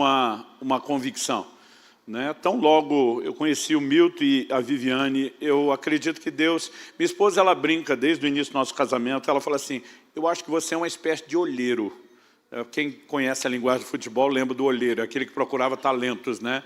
uma convicção, né? Tão logo eu conheci o Milton e a Viviane, eu acredito que Deus... Minha esposa, ela brinca desde o início do nosso casamento, ela fala assim, eu acho que você é uma espécie de olheiro. Quem conhece a linguagem do futebol lembra do olheiro, aquele que procurava talentos, né?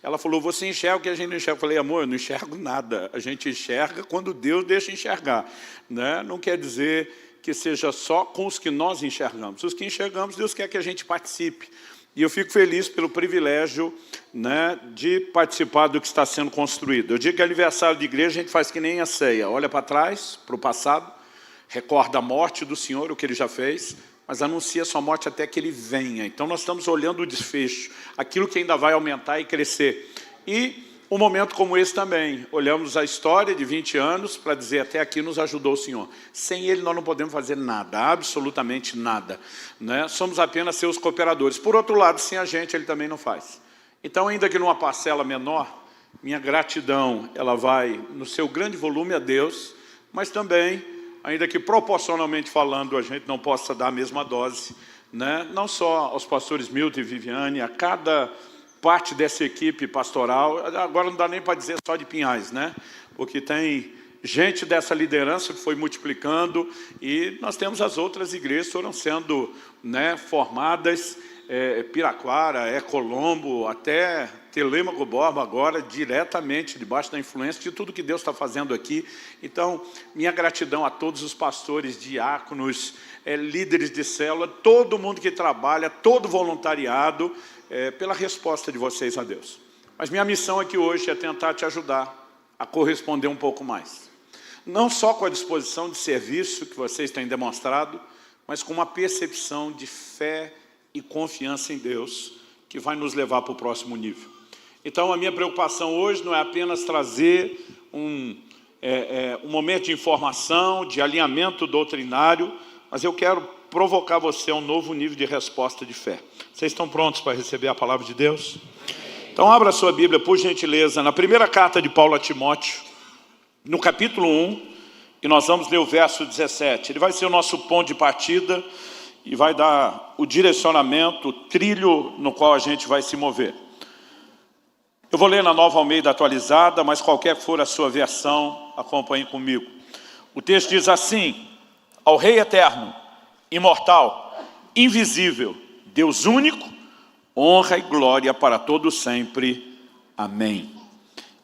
Ela falou, você enxerga o que a gente não enxerga. Eu falei, amor, eu não enxergo nada. A gente enxerga quando Deus deixa enxergar, né? Não quer dizer que seja só com os que nós enxergamos. Os que enxergamos, Deus quer que a gente participe. E eu fico feliz pelo privilégio, né, de participar do que está sendo construído. Eu digo que aniversário de igreja a gente faz que nem a ceia. Olha para trás, para o passado, recorda a morte do Senhor, o que Ele já fez, mas anuncia sua morte até que Ele venha. Então nós estamos olhando o desfecho, aquilo que ainda vai aumentar e crescer. E um momento como esse também, olhamos a história de 20 anos para dizer, até aqui nos ajudou o Senhor. Sem Ele nós não podemos fazer nada, absolutamente nada, né? Somos apenas seus cooperadores. Por outro lado, sem a gente Ele também não faz. Então, ainda que numa parcela menor, minha gratidão, ela vai no seu grande volume a Deus, mas também, ainda que proporcionalmente falando, a gente não possa dar a mesma dose, né? Não só aos pastores Milton e Viviane, a cada parte dessa equipe pastoral, agora não dá nem para dizer só de Pinhais, né? Porque tem gente dessa liderança que foi multiplicando e nós temos as outras igrejas que foram sendo, né, formadas, Piraquara, Colombo, até Telêmaco Borba agora, diretamente debaixo da influência de tudo que Deus está fazendo aqui. Então, minha gratidão a todos os pastores, diáconos, líderes de célula, todo mundo que trabalha, todo voluntariado, pela resposta de vocês a Deus. Mas minha missão aqui hoje é tentar te ajudar a corresponder um pouco mais. Não só com a disposição de serviço que vocês têm demonstrado, mas com uma percepção de fé e confiança em Deus, que vai nos levar para o próximo nível. Então, a minha preocupação hoje não é apenas trazer um momento de informação, de alinhamento doutrinário, mas eu quero provocar você a um novo nível de resposta de fé. Vocês estão prontos para receber a palavra de Deus? Então, abra a sua Bíblia, por gentileza, na primeira carta de Paulo a Timóteo, no capítulo 1, e nós vamos ler o verso 17. Ele vai ser o nosso ponto de partida e vai dar o direcionamento, o trilho no qual a gente vai se mover. Eu vou ler na Nova Almeida atualizada, mas qualquer que for a sua versão, acompanhe comigo. O texto diz assim: ao Rei eterno, imortal, invisível, Deus único, honra e glória para todos sempre. Amém.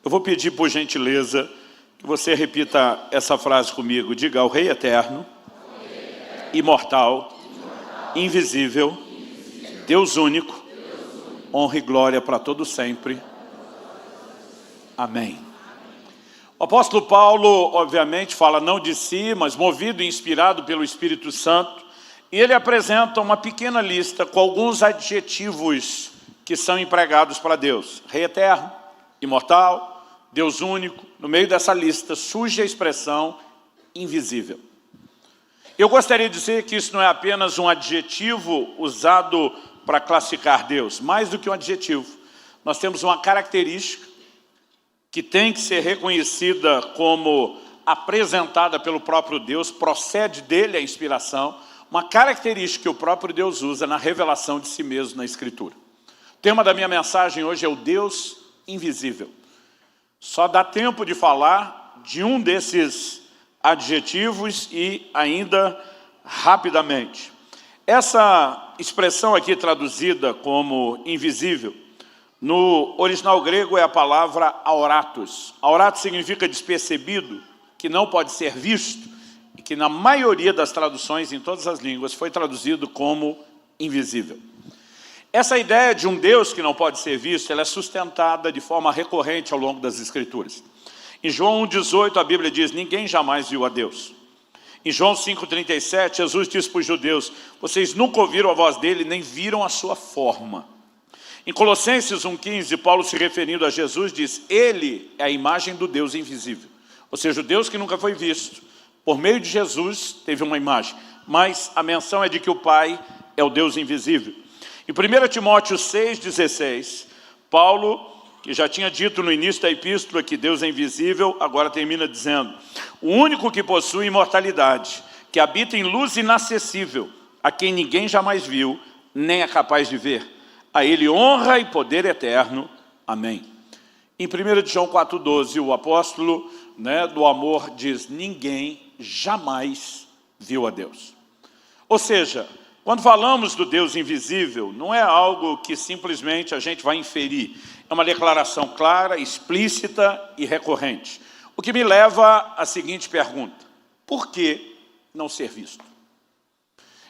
Eu vou pedir por gentileza que você repita essa frase comigo. Diga: ao Rei eterno, imortal, invisível, Deus único, honra e glória para todos sempre. Amém. O apóstolo Paulo, obviamente, fala não de si, mas movido e inspirado pelo Espírito Santo, e ele apresenta uma pequena lista com alguns adjetivos que são empregados para Deus. Rei eterno, imortal, Deus único. No meio dessa lista surge a expressão invisível. Eu gostaria de dizer que isso não é apenas um adjetivo usado para classificar Deus. Mais do que um adjetivo, nós temos uma característica que tem que ser reconhecida como apresentada pelo próprio Deus, procede dele a inspiração, uma característica que o próprio Deus usa na revelação de si mesmo na Escritura. O tema da minha mensagem hoje é o Deus invisível. Só dá tempo de falar de um desses adjetivos e ainda rapidamente. Essa expressão aqui traduzida como invisível, no original grego é a palavra auratos. Auratos significa despercebido, que não pode ser visto, e que na maioria das traduções, em todas as línguas, foi traduzido como invisível. Essa ideia de um Deus que não pode ser visto, ela é sustentada de forma recorrente ao longo das Escrituras. Em João 1,18 a Bíblia diz: ninguém jamais viu a Deus. Em João 5,37, Jesus diz para os judeus: vocês nunca ouviram a voz dele, nem viram a sua forma. Em Colossenses 1,15, Paulo, se referindo a Jesus, diz: ele é a imagem do Deus invisível. Ou seja, o Deus que nunca foi visto. Por meio de Jesus teve uma imagem, mas a menção é de que o Pai é o Deus invisível. Em 1 Timóteo 6,16, Paulo, que já tinha dito no início da epístola que Deus é invisível, agora termina dizendo: o único que possui imortalidade, que habita em luz inacessível, a quem ninguém jamais viu, nem é capaz de ver. A ele honra e poder eterno. Amém. Em 1 João 4,12, o apóstolo do amor diz: ninguém jamais viu a Deus. Ou seja, quando falamos do Deus invisível, não é algo que simplesmente a gente vai inferir. É uma declaração clara, explícita e recorrente. O que me leva à seguinte pergunta: por que não ser visto?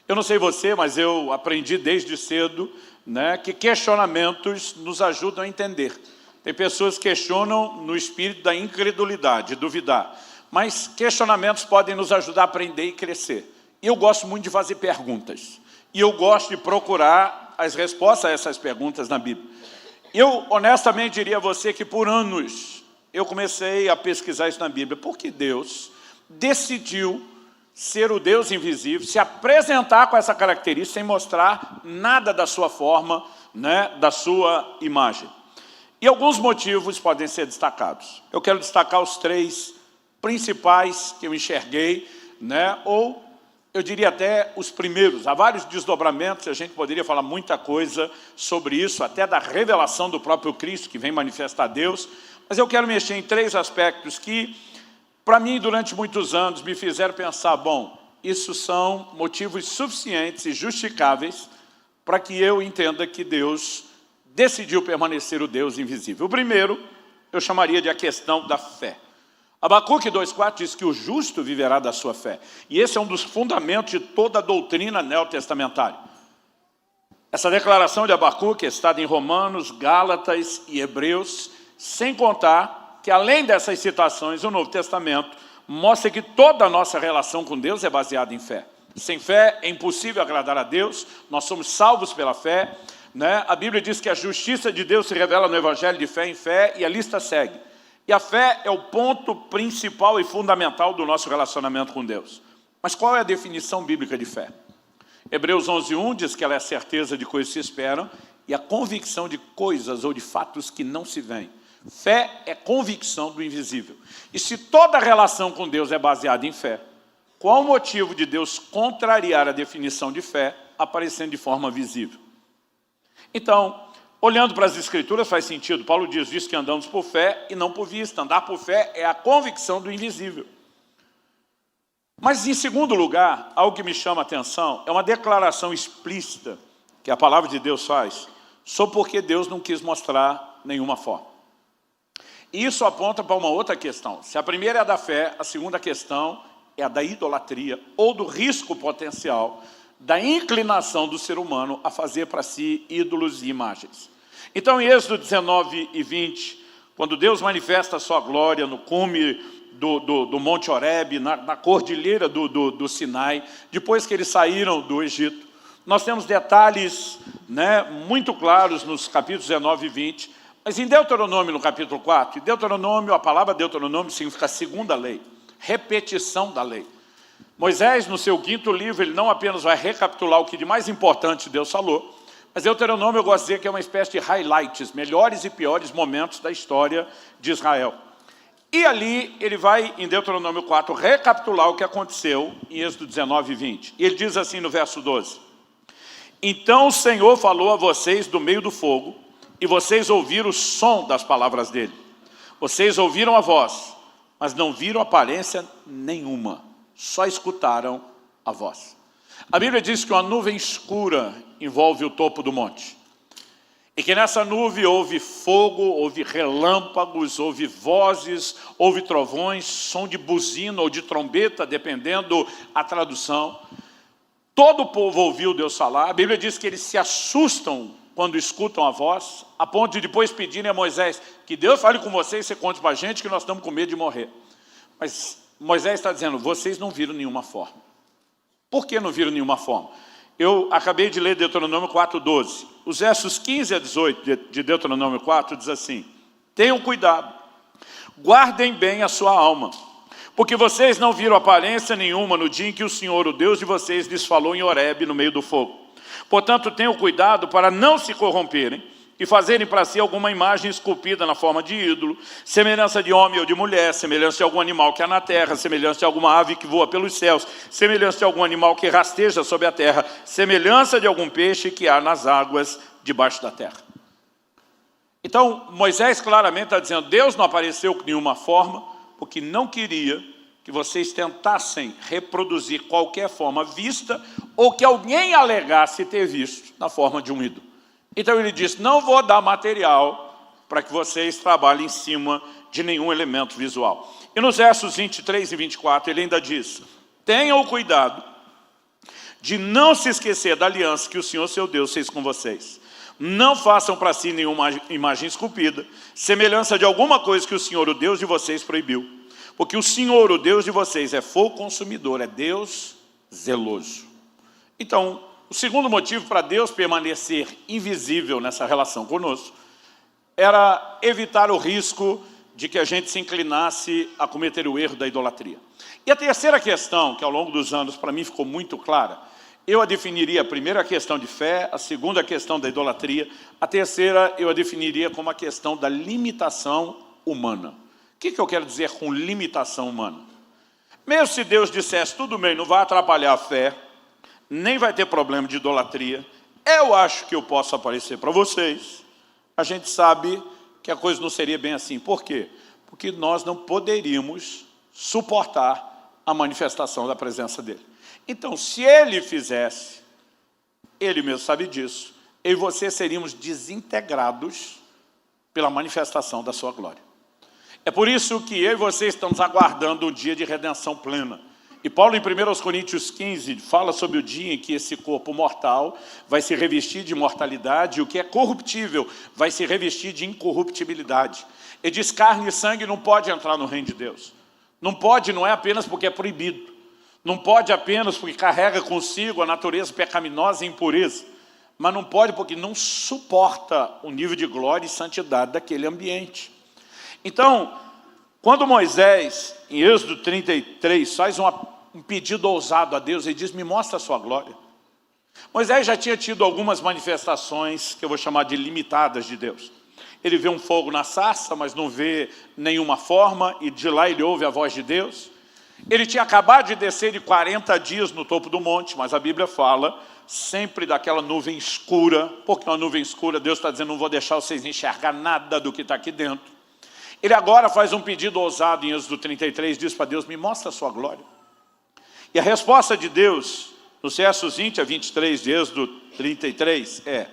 Eu não sei você, mas eu aprendi desde cedo que questionamentos nos ajudam a entender. Tem pessoas que questionam no espírito da incredulidade, duvidar. Mas questionamentos podem nos ajudar a aprender e crescer. E eu gosto muito de fazer perguntas. E eu gosto de procurar as respostas a essas perguntas na Bíblia. Eu, honestamente, diria a você que por anos eu comecei a pesquisar isso na Bíblia. Por que Deus decidiu ser o Deus invisível, se apresentar com essa característica sem mostrar nada da sua forma, da sua imagem? E alguns motivos podem ser destacados. Eu quero destacar os 3 principais que eu enxerguei, ou eu diria até os primeiros. Há vários desdobramentos, a gente poderia falar muita coisa sobre isso, até da revelação do próprio Cristo, que vem manifestar Deus. Mas eu quero mexer em 3 aspectos que, para mim, durante muitos anos, me fizeram pensar, bom, isso são motivos suficientes e justificáveis para que eu entenda que Deus decidiu permanecer o Deus invisível. O primeiro, eu chamaria de a questão da fé. Abacuque 2,4 diz que o justo viverá da sua fé. E esse é um dos fundamentos de toda a doutrina neotestamentária. Essa declaração de Abacuque está em Romanos, Gálatas e Hebreus, sem contar que, além dessas citações, o Novo Testamento mostra que toda a nossa relação com Deus é baseada em fé. Sem fé é impossível agradar a Deus, nós somos salvos pela fé. A Bíblia diz que a justiça de Deus se revela no Evangelho de fé em fé, e a lista segue. E a fé é o ponto principal e fundamental do nosso relacionamento com Deus. Mas qual é a definição bíblica de fé? Hebreus 11:1 diz que ela é a certeza de coisas que se esperam e a convicção de coisas ou de fatos que não se veem. Fé é convicção do invisível. E se toda relação com Deus é baseada em fé, qual o motivo de Deus contrariar a definição de fé aparecendo de forma visível? Então, olhando para as Escrituras faz sentido. Paulo diz que andamos por fé e não por vista. Andar por fé é a convicção do invisível. Mas, em segundo lugar, algo que me chama a atenção é uma declaração explícita que a palavra de Deus faz sobre por que Deus não quis mostrar nenhuma forma. E isso aponta para uma outra questão. Se a primeira é a da fé, a segunda questão é a da idolatria ou do risco potencial da inclinação do ser humano a fazer para si ídolos e imagens. Então, em Êxodo 19 e 20, quando Deus manifesta a sua glória no cume do Monte Horebe, na cordilheira do Sinai, depois que eles saíram do Egito, nós temos detalhes muito claros nos capítulos 19 e 20, mas em Deuteronômio, no capítulo 4, a palavra Deuteronômio significa segunda lei, repetição da lei. Moisés, no seu 5º livro, ele não apenas vai recapitular o que de mais importante Deus falou, mas Deuteronômio eu gosto de dizer que é uma espécie de highlights, melhores e piores momentos da história de Israel. E ali ele vai, em Deuteronômio 4, recapitular o que aconteceu em Êxodo 19 e 20. E ele diz assim no verso 12: então o Senhor falou a vocês do meio do fogo, e vocês ouviram o som das palavras dele. Vocês ouviram a voz, mas não viram aparência nenhuma. Só escutaram a voz. A Bíblia diz que uma nuvem escura envolve o topo do monte. E que nessa nuvem houve fogo, houve relâmpagos, houve vozes, houve trovões, som de buzina ou de trombeta, dependendo a tradução. Todo o povo ouviu Deus falar. A Bíblia diz que eles se assustam quando escutam a voz, a ponto de depois pedirem a Moisés que Deus fale com vocês e você conte para a gente que nós estamos com medo de morrer. Mas Moisés está dizendo, vocês não viram nenhuma forma. Por que não viram nenhuma forma? Eu acabei de ler Deuteronômio 4:12. Os versos 15 a 18 de Deuteronômio 4 diz assim: tenham cuidado, guardem bem a sua alma, porque vocês não viram aparência nenhuma no dia em que o Senhor, o Deus de vocês, lhes falou em Horebe, no meio do fogo. Portanto, tenham cuidado para não se corromperem e fazerem para si alguma imagem esculpida na forma de ídolo, semelhança de homem ou de mulher, semelhança de algum animal que há na terra, semelhança de alguma ave que voa pelos céus, semelhança de algum animal que rasteja sobre a terra, semelhança de algum peixe que há nas águas debaixo da terra. Então, Moisés claramente está dizendo, Deus não apareceu de nenhuma forma, porque não queria que vocês tentassem reproduzir qualquer forma vista ou que alguém alegasse ter visto na forma de um ídolo. Então ele disse, não vou dar material para que vocês trabalhem em cima de nenhum elemento visual. E nos versos 23 e 24 ele ainda diz, tenham o cuidado de não se esquecer da aliança que o Senhor, seu Deus, fez com vocês. Não façam para si nenhuma imagem esculpida, semelhança de alguma coisa que o Senhor, o Deus de vocês, proibiu. Porque o Senhor, o Deus de vocês, é fogo consumidor, é Deus zeloso. Então, o segundo motivo para Deus permanecer invisível nessa relação conosco era evitar o risco de que a gente se inclinasse a cometer o erro da idolatria. E a terceira questão, que ao longo dos anos para mim ficou muito clara, eu a definiria a primeira questão de fé, a segunda a questão da idolatria, a terceira eu a definiria como a questão da limitação humana. O que eu quero dizer com limitação humana? Mesmo se Deus dissesse, tudo bem, não vai atrapalhar a fé, nem vai ter problema de idolatria, eu acho que eu posso aparecer para vocês, a gente sabe que a coisa não seria bem assim. Por quê? Porque nós não poderíamos suportar a manifestação da presença dele. Então, se ele fizesse, ele mesmo sabe disso, eu e você seríamos desintegrados pela manifestação da sua glória. É por isso que eu e você estamos aguardando o dia de redenção plena. E Paulo, em 1 Coríntios 15, fala sobre o dia em que esse corpo mortal vai se revestir de imortalidade, e o que é corruptível vai se revestir de incorruptibilidade. Ele diz, carne e sangue não pode entrar no reino de Deus. Não pode, não é apenas porque é proibido. Não pode apenas porque carrega consigo a natureza pecaminosa e impureza. Mas não pode porque não suporta o nível de glória e santidade daquele ambiente. Então, quando Moisés, em Êxodo 33, faz um pedido ousado a Deus, ele diz, me mostra a sua glória. Moisés já tinha tido algumas manifestações, que eu vou chamar de limitadas de Deus. Ele vê um fogo na sarça, mas não vê nenhuma forma, e de lá ele ouve a voz de Deus. Ele tinha acabado de descer de 40 dias no topo do monte, mas a Bíblia fala sempre daquela nuvem escura. Porque uma nuvem escura, Deus está dizendo, não vou deixar vocês enxergar nada do que está aqui dentro. Ele agora faz um pedido ousado em Êxodo 33, diz para Deus, me mostra a sua glória. E a resposta de Deus, nos versos 20 a 23 de Êxodo 33, é,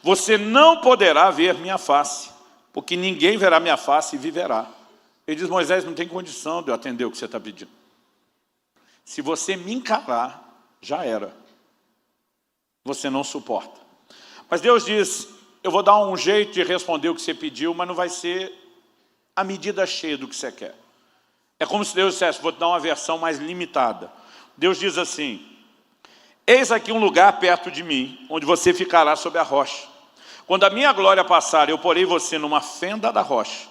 você não poderá ver minha face, porque ninguém verá minha face e viverá. Ele diz, Moisés, não tem condição de eu atender o que você está pedindo. Se você me encarar, já era. Você não suporta. Mas Deus diz, eu vou dar um jeito de responder o que você pediu, mas não vai ser a medida cheia do que você quer. É como se Deus dissesse, vou te dar uma versão mais limitada. Deus diz assim, eis aqui um lugar perto de mim, onde você ficará sob a rocha. Quando a minha glória passar, eu porei você numa fenda da rocha.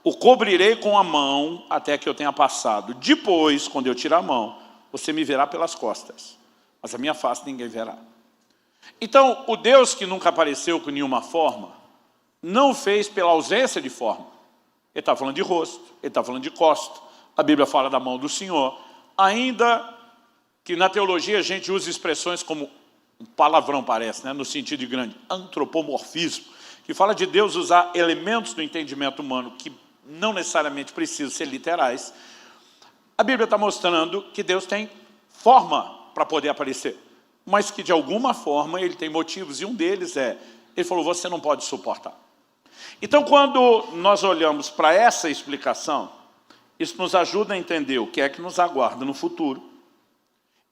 O cobrirei com a mão até que eu tenha passado. Depois, quando eu tirar a mão, você me verá pelas costas. Mas a minha face ninguém verá. Então, o Deus que nunca apareceu com nenhuma forma, não fez pela ausência de forma. Ele está falando de rosto, ele está falando de costa. A Bíblia fala da mão do Senhor. Ainda que na teologia a gente usa expressões como, um palavrão parece, né, no sentido de grande, antropomorfismo, que fala de Deus usar elementos do entendimento humano que não necessariamente precisam ser literais. A Bíblia está mostrando que Deus tem forma para poder aparecer, mas que de alguma forma ele tem motivos, e um deles é, ele falou, você não pode suportar. Então, quando nós olhamos para essa explicação, isso nos ajuda a entender o que é que nos aguarda no futuro.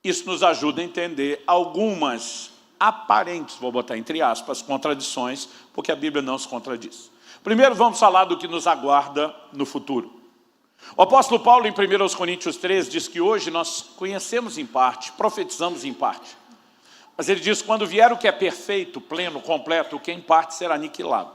Isso nos ajuda a entender algumas aparentes, vou botar entre aspas, contradições, porque a Bíblia não se contradiz. Primeiro, vamos falar do que nos aguarda no futuro. O apóstolo Paulo, em 1 Coríntios 13, diz que hoje nós conhecemos em parte, profetizamos em parte. Mas ele diz, quando vier o que é perfeito, pleno, completo, o que é em parte será aniquilado.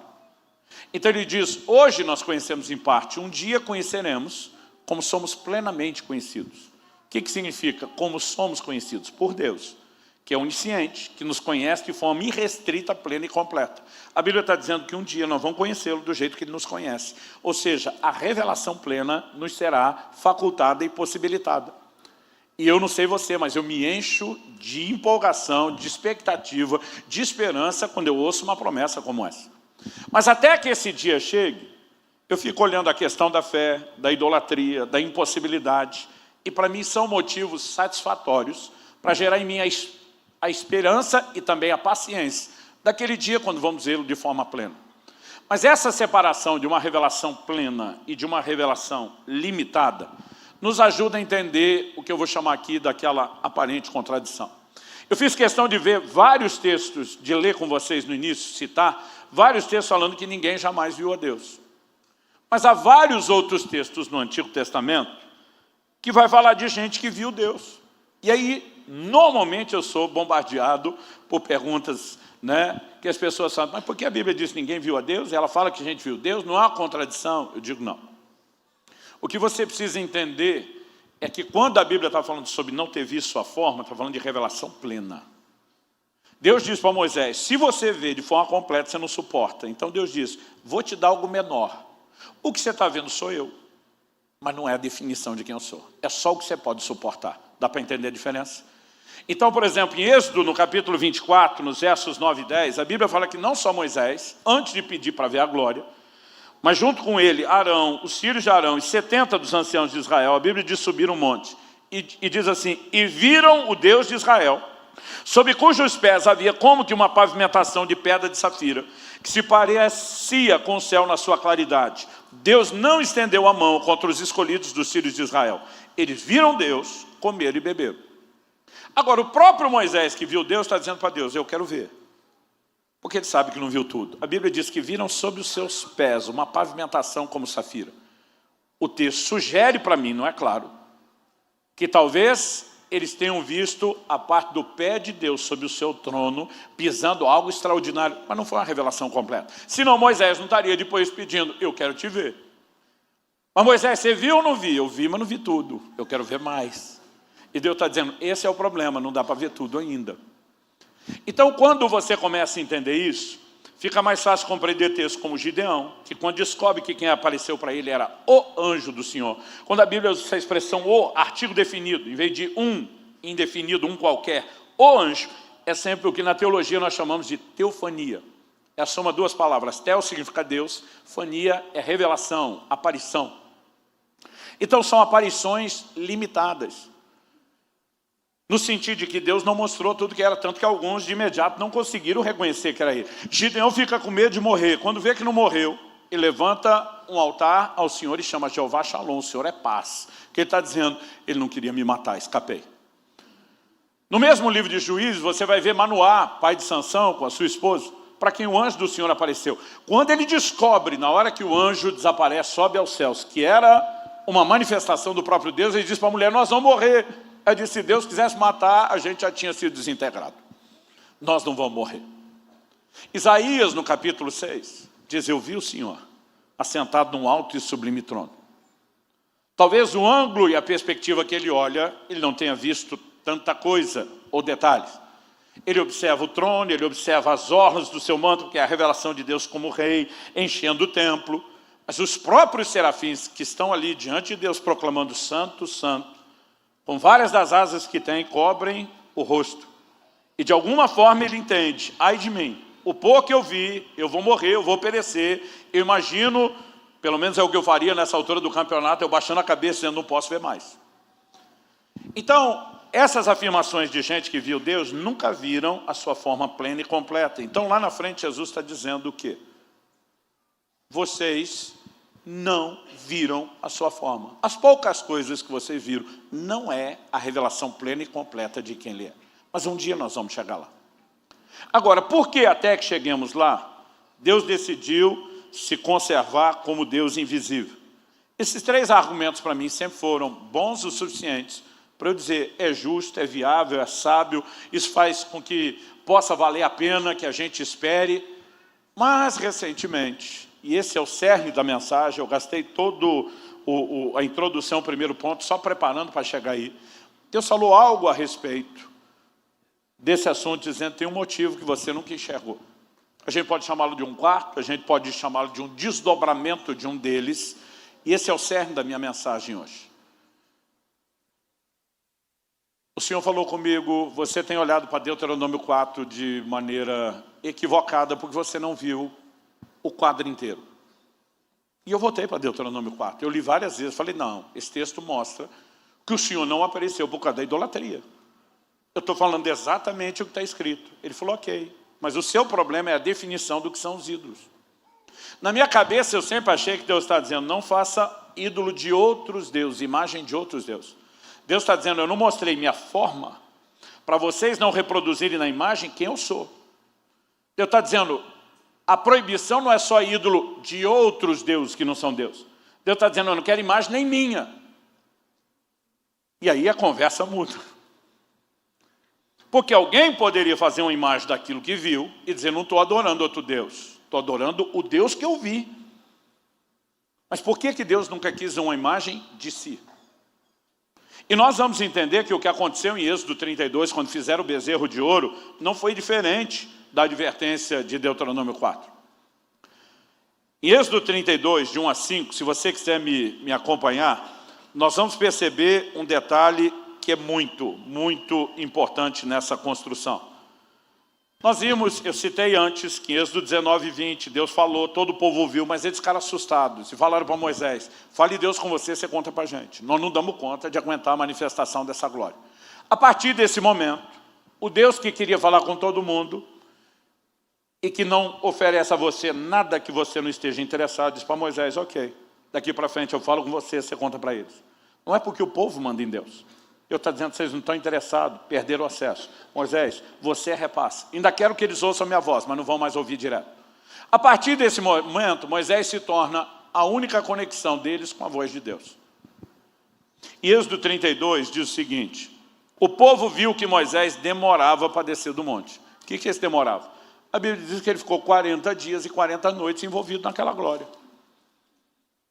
Então ele diz, hoje nós conhecemos em parte, um dia conheceremos como somos plenamente conhecidos. O que significa como somos conhecidos? Por Deus, que é onisciente, que nos conhece de forma irrestrita, plena e completa. A Bíblia está dizendo que um dia nós vamos conhecê-lo do jeito que ele nos conhece. Ou seja, a revelação plena nos será facultada e possibilitada. E eu não sei você, mas eu me encho de empolgação, de expectativa, de esperança quando eu ouço uma promessa como essa. Mas até que esse dia chegue, eu fico olhando a questão da fé, da idolatria, da impossibilidade, e para mim são motivos satisfatórios para gerar em mim a esperança e também a paciência daquele dia quando vamos vê-lo de forma plena. Mas essa separação de uma revelação plena e de uma revelação limitada nos ajuda a entender o que eu vou chamar aqui daquela aparente contradição. Eu fiz questão de ver vários textos, de ler com vocês no início, citar, vários textos falando que ninguém jamais viu a Deus. Mas há vários outros textos no Antigo Testamento que vai falar de gente que viu Deus. E aí, normalmente eu sou bombardeado por perguntas, né, que as pessoas falam, mas por que a Bíblia diz que ninguém viu a Deus? Ela fala que a gente viu Deus, não há contradição? Eu digo não. O que você precisa entender é que quando a Bíblia está falando sobre não ter visto sua forma, está falando de revelação plena. Deus diz para Moisés, se você vê de forma completa, você não suporta. Então Deus diz, vou te dar algo menor. O que você está vendo sou eu, mas não é a definição de quem eu sou. É só o que você pode suportar. Dá para entender a diferença? Então, por exemplo, em Êxodo, no capítulo 24, nos versos 9 e 10, a Bíblia fala que não só Moisés, antes de pedir para ver a glória, mas junto com ele, Arão, os filhos de Arão e 70 dos anciãos de Israel, a Bíblia diz subir um monte. E diz assim, e viram o Deus de Israel, sob cujos pés havia como que uma pavimentação de pedra de safira, que se parecia com o céu na sua claridade. Deus não estendeu a mão contra os escolhidos dos filhos de Israel. Eles viram Deus, comeram e beberam. Agora, o próprio Moisés que viu Deus está dizendo para Deus, eu quero ver. Porque ele sabe que não viu tudo. A Bíblia diz que viram sob os seus pés uma pavimentação como safira. O texto sugere para mim, não é claro, que talvez eles tenham visto a parte do pé de Deus sobre o seu trono, pisando algo extraordinário, mas não foi uma revelação completa. Senão Moisés não estaria depois pedindo, eu quero te ver. Mas Moisés, você viu ou não viu? Eu vi, mas não vi tudo. Eu quero ver mais. E Deus está dizendo, esse é o problema, não dá para ver tudo ainda. Então, quando você começa a entender isso, fica mais fácil compreender textos como Gideão, que quando descobre que quem apareceu para ele era o anjo do Senhor. Quando a Bíblia usa essa expressão o, artigo definido, em vez de um indefinido, um qualquer, o anjo, é sempre o que na teologia nós chamamos de teofania. É a soma de duas palavras. Teo significa Deus, fania é revelação, aparição. Então são aparições limitadas. No sentido de que Deus não mostrou tudo que era, tanto que alguns de imediato não conseguiram reconhecer que era ele. Gideão fica com medo de morrer. Quando vê que não morreu, ele levanta um altar ao Senhor e chama Jeová Shalom, o Senhor é paz. Que ele está dizendo, ele não queria me matar, escapei. No mesmo livro de Juízes, você vai ver Manoá, pai de Sansão, com a sua esposa, para quem o anjo do Senhor apareceu. Quando ele descobre, na hora que o anjo desaparece, sobe aos céus, que era uma manifestação do próprio Deus, ele diz para a mulher, nós vamos morrer. Ela disse, se Deus quisesse matar, a gente já tinha sido desintegrado. Nós não vamos morrer. Isaías, no capítulo 6, diz, eu vi o Senhor assentado num alto e sublime trono. Talvez o ângulo e a perspectiva que ele olha, ele não tenha visto tanta coisa ou detalhes. Ele observa o trono, ele observa as orlas do seu manto, que é a revelação de Deus como rei, enchendo o templo. Mas os próprios serafins que estão ali diante de Deus proclamando santo, santo, com várias das asas que tem, cobrem o rosto. E de alguma forma ele entende, ai de mim, o pouco que eu vi, eu vou morrer, eu vou perecer. Eu imagino, pelo menos é o que eu faria nessa altura do campeonato, eu baixando a cabeça dizendo, não posso ver mais. Então, essas afirmações de gente que viu Deus nunca viram a sua forma plena e completa. Então, lá na frente, Jesus está dizendo o quê? Vocês não viram a sua forma. As poucas coisas que vocês viram não é a revelação plena e completa de quem ele é. Mas um dia nós vamos chegar lá. Agora, por que até que cheguemos lá, Deus decidiu se conservar como Deus invisível? Esses três argumentos para mim sempre foram bons o suficientes para eu dizer, é justo, é viável, é sábio, isso faz com que possa valer a pena, que a gente espere. Mas, recentemente, e esse é o cerne da mensagem, eu gastei toda a introdução, o primeiro ponto, só preparando para chegar aí. Deus falou algo a respeito desse assunto, dizendo que tem um motivo que você nunca enxergou. A gente pode chamá-lo de um quarto, a gente pode chamá-lo de um desdobramento de um deles, e esse é o cerne da minha mensagem hoje. O Senhor falou comigo, você tem olhado para Deuteronômio 4 de maneira equivocada, porque você não viu o quadro inteiro. E eu voltei para Deuteronômio 4. Eu li várias vezes, falei, não, esse texto mostra que o Senhor não apareceu por causa da idolatria. Eu estou falando exatamente o que está escrito. Ele falou, ok, mas o seu problema é a definição do que são os ídolos. Na minha cabeça, eu sempre achei que Deus está dizendo, não faça ídolo de outros deuses, imagem de outros deuses. Deus está dizendo, eu não mostrei minha forma para vocês não reproduzirem na imagem quem eu sou. Deus está dizendo, a proibição não é só ídolo de outros deuses que não são Deus. Deus está dizendo, eu não quero imagem nem minha. E aí a conversa muda. Porque alguém poderia fazer uma imagem daquilo que viu e dizer, não estou adorando outro Deus. Estou adorando o Deus que eu vi. Mas por que Deus nunca quis uma imagem de si? E nós vamos entender que o que aconteceu em Êxodo 32, quando fizeram o bezerro de ouro, não foi diferente da advertência de Deuteronômio 4. Em Êxodo 32, de 1 a 5, se você quiser me acompanhar, nós vamos perceber um detalhe que é muito, muito importante nessa construção. Nós vimos, eu citei antes, que em Êxodo 19 e 20, Deus falou, todo o povo ouviu, mas eles ficaram assustados e falaram para Moisés, fale Deus com você conta para a gente. Nós não damos conta de aguentar a manifestação dessa glória. A partir desse momento, o Deus que queria falar com todo mundo e que não oferece a você nada que você não esteja interessado, diz para Moisés, ok, daqui para frente eu falo com você conta para eles. Não é porque o povo manda em Deus. Eu estou dizendo que vocês não estão interessados, perderam o acesso. Moisés, você repassa. Ainda quero que eles ouçam a minha voz, mas não vão mais ouvir direto. A partir desse momento, Moisés se torna a única conexão deles com a voz de Deus. E Êxodo 32 diz o seguinte, o povo viu que Moisés demorava para descer do monte. O que esse demorava? A Bíblia diz que ele ficou 40 dias e 40 noites envolvido naquela glória.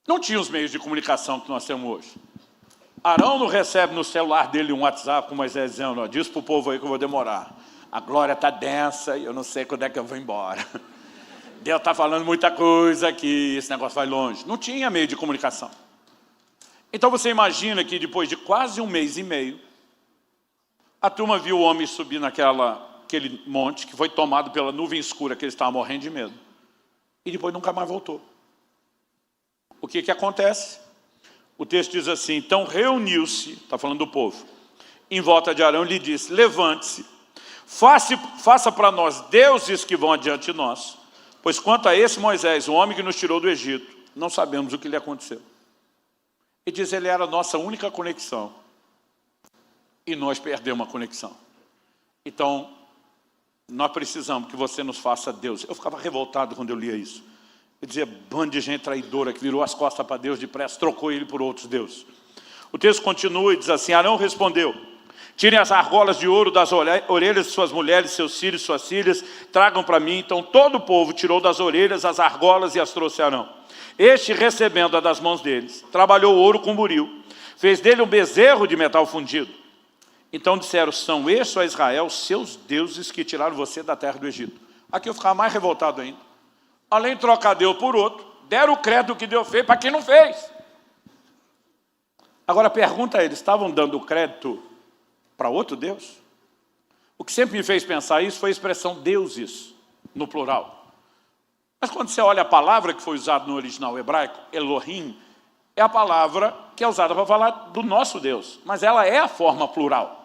Não tinha os meios de comunicação que nós temos hoje. Arão não recebe no celular dele um WhatsApp com Moisés dizendo, diz para o povo aí que eu vou demorar. A glória está densa e eu não sei quando é que eu vou embora. Deus está falando muita coisa aqui, esse negócio vai longe. Não tinha meio de comunicação. Então você imagina que depois de quase um mês e meio, a turma viu o homem subir naquele monte que foi tomado pela nuvem escura que eles estavam morrendo de medo. E depois nunca mais voltou. O que acontece? O texto diz assim, então reuniu-se, está falando do povo, em volta de Arão e lhe disse, levante-se, faça para nós deuses que vão adiante de nós, pois quanto a esse Moisés, o homem que nos tirou do Egito, não sabemos o que lhe aconteceu. E diz, ele era a nossa única conexão, e nós perdemos a conexão. Então, nós precisamos que você nos faça Deus. Eu ficava revoltado quando eu lia isso. Eu dizia, bando de gente traidora que virou as costas para Deus depressa, trocou ele por outros deuses. O texto continua e diz assim, Arão respondeu, tirem as argolas de ouro das orelhas de suas mulheres, seus filhos, suas filhas, tragam para mim. Então todo o povo tirou das orelhas as argolas e as trouxe a Arão. Este, recebendo-a das mãos deles, trabalhou o ouro com buril, fez dele um bezerro de metal fundido. Então disseram, são estes, ó Israel, seus deuses que tiraram você da terra do Egito. Aqui eu ficava mais revoltado ainda. Além de trocar Deus por outro, deram o crédito que Deus fez para quem não fez. Agora pergunta a eles, estavam dando crédito para outro Deus? O que sempre me fez pensar isso foi a expressão deuses, no plural. Mas quando você olha a palavra que foi usada no original hebraico, Elohim, é a palavra que é usada para falar do nosso Deus, mas ela é a forma plural.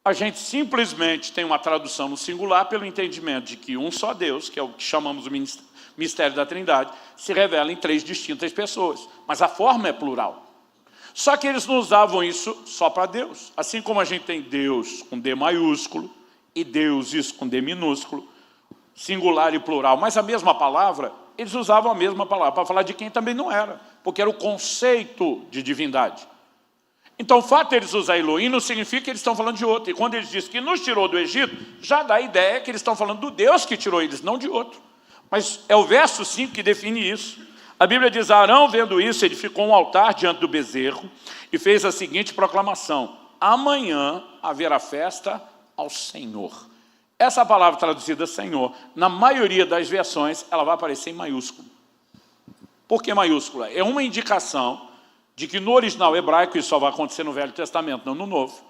A gente simplesmente tem uma tradução no singular pelo entendimento de que um só Deus, que é o que chamamos de mistério da Trindade, se revela em 3 distintas pessoas. Mas a forma é plural. Só que eles não usavam isso só para Deus. Assim como a gente tem Deus com D maiúsculo e deuses com D minúsculo, singular e plural, mas a mesma palavra, eles usavam a mesma palavra para falar de quem também não era, porque era o conceito de divindade. Então o fato de eles usarem Elohim não significa que eles estão falando de outro. E quando eles dizem que nos tirou do Egito, já dá a ideia que eles estão falando do Deus que tirou eles, não de outro. Mas é o verso 5 que define isso. A Bíblia diz, Arão, vendo isso, edificou um altar diante do bezerro e fez a seguinte proclamação, amanhã haverá festa ao Senhor. Essa palavra traduzida Senhor, na maioria das versões, ela vai aparecer em maiúsculo. Por que maiúscula? É uma indicação de que no original hebraico, isso só vai acontecer no Velho Testamento, não no Novo,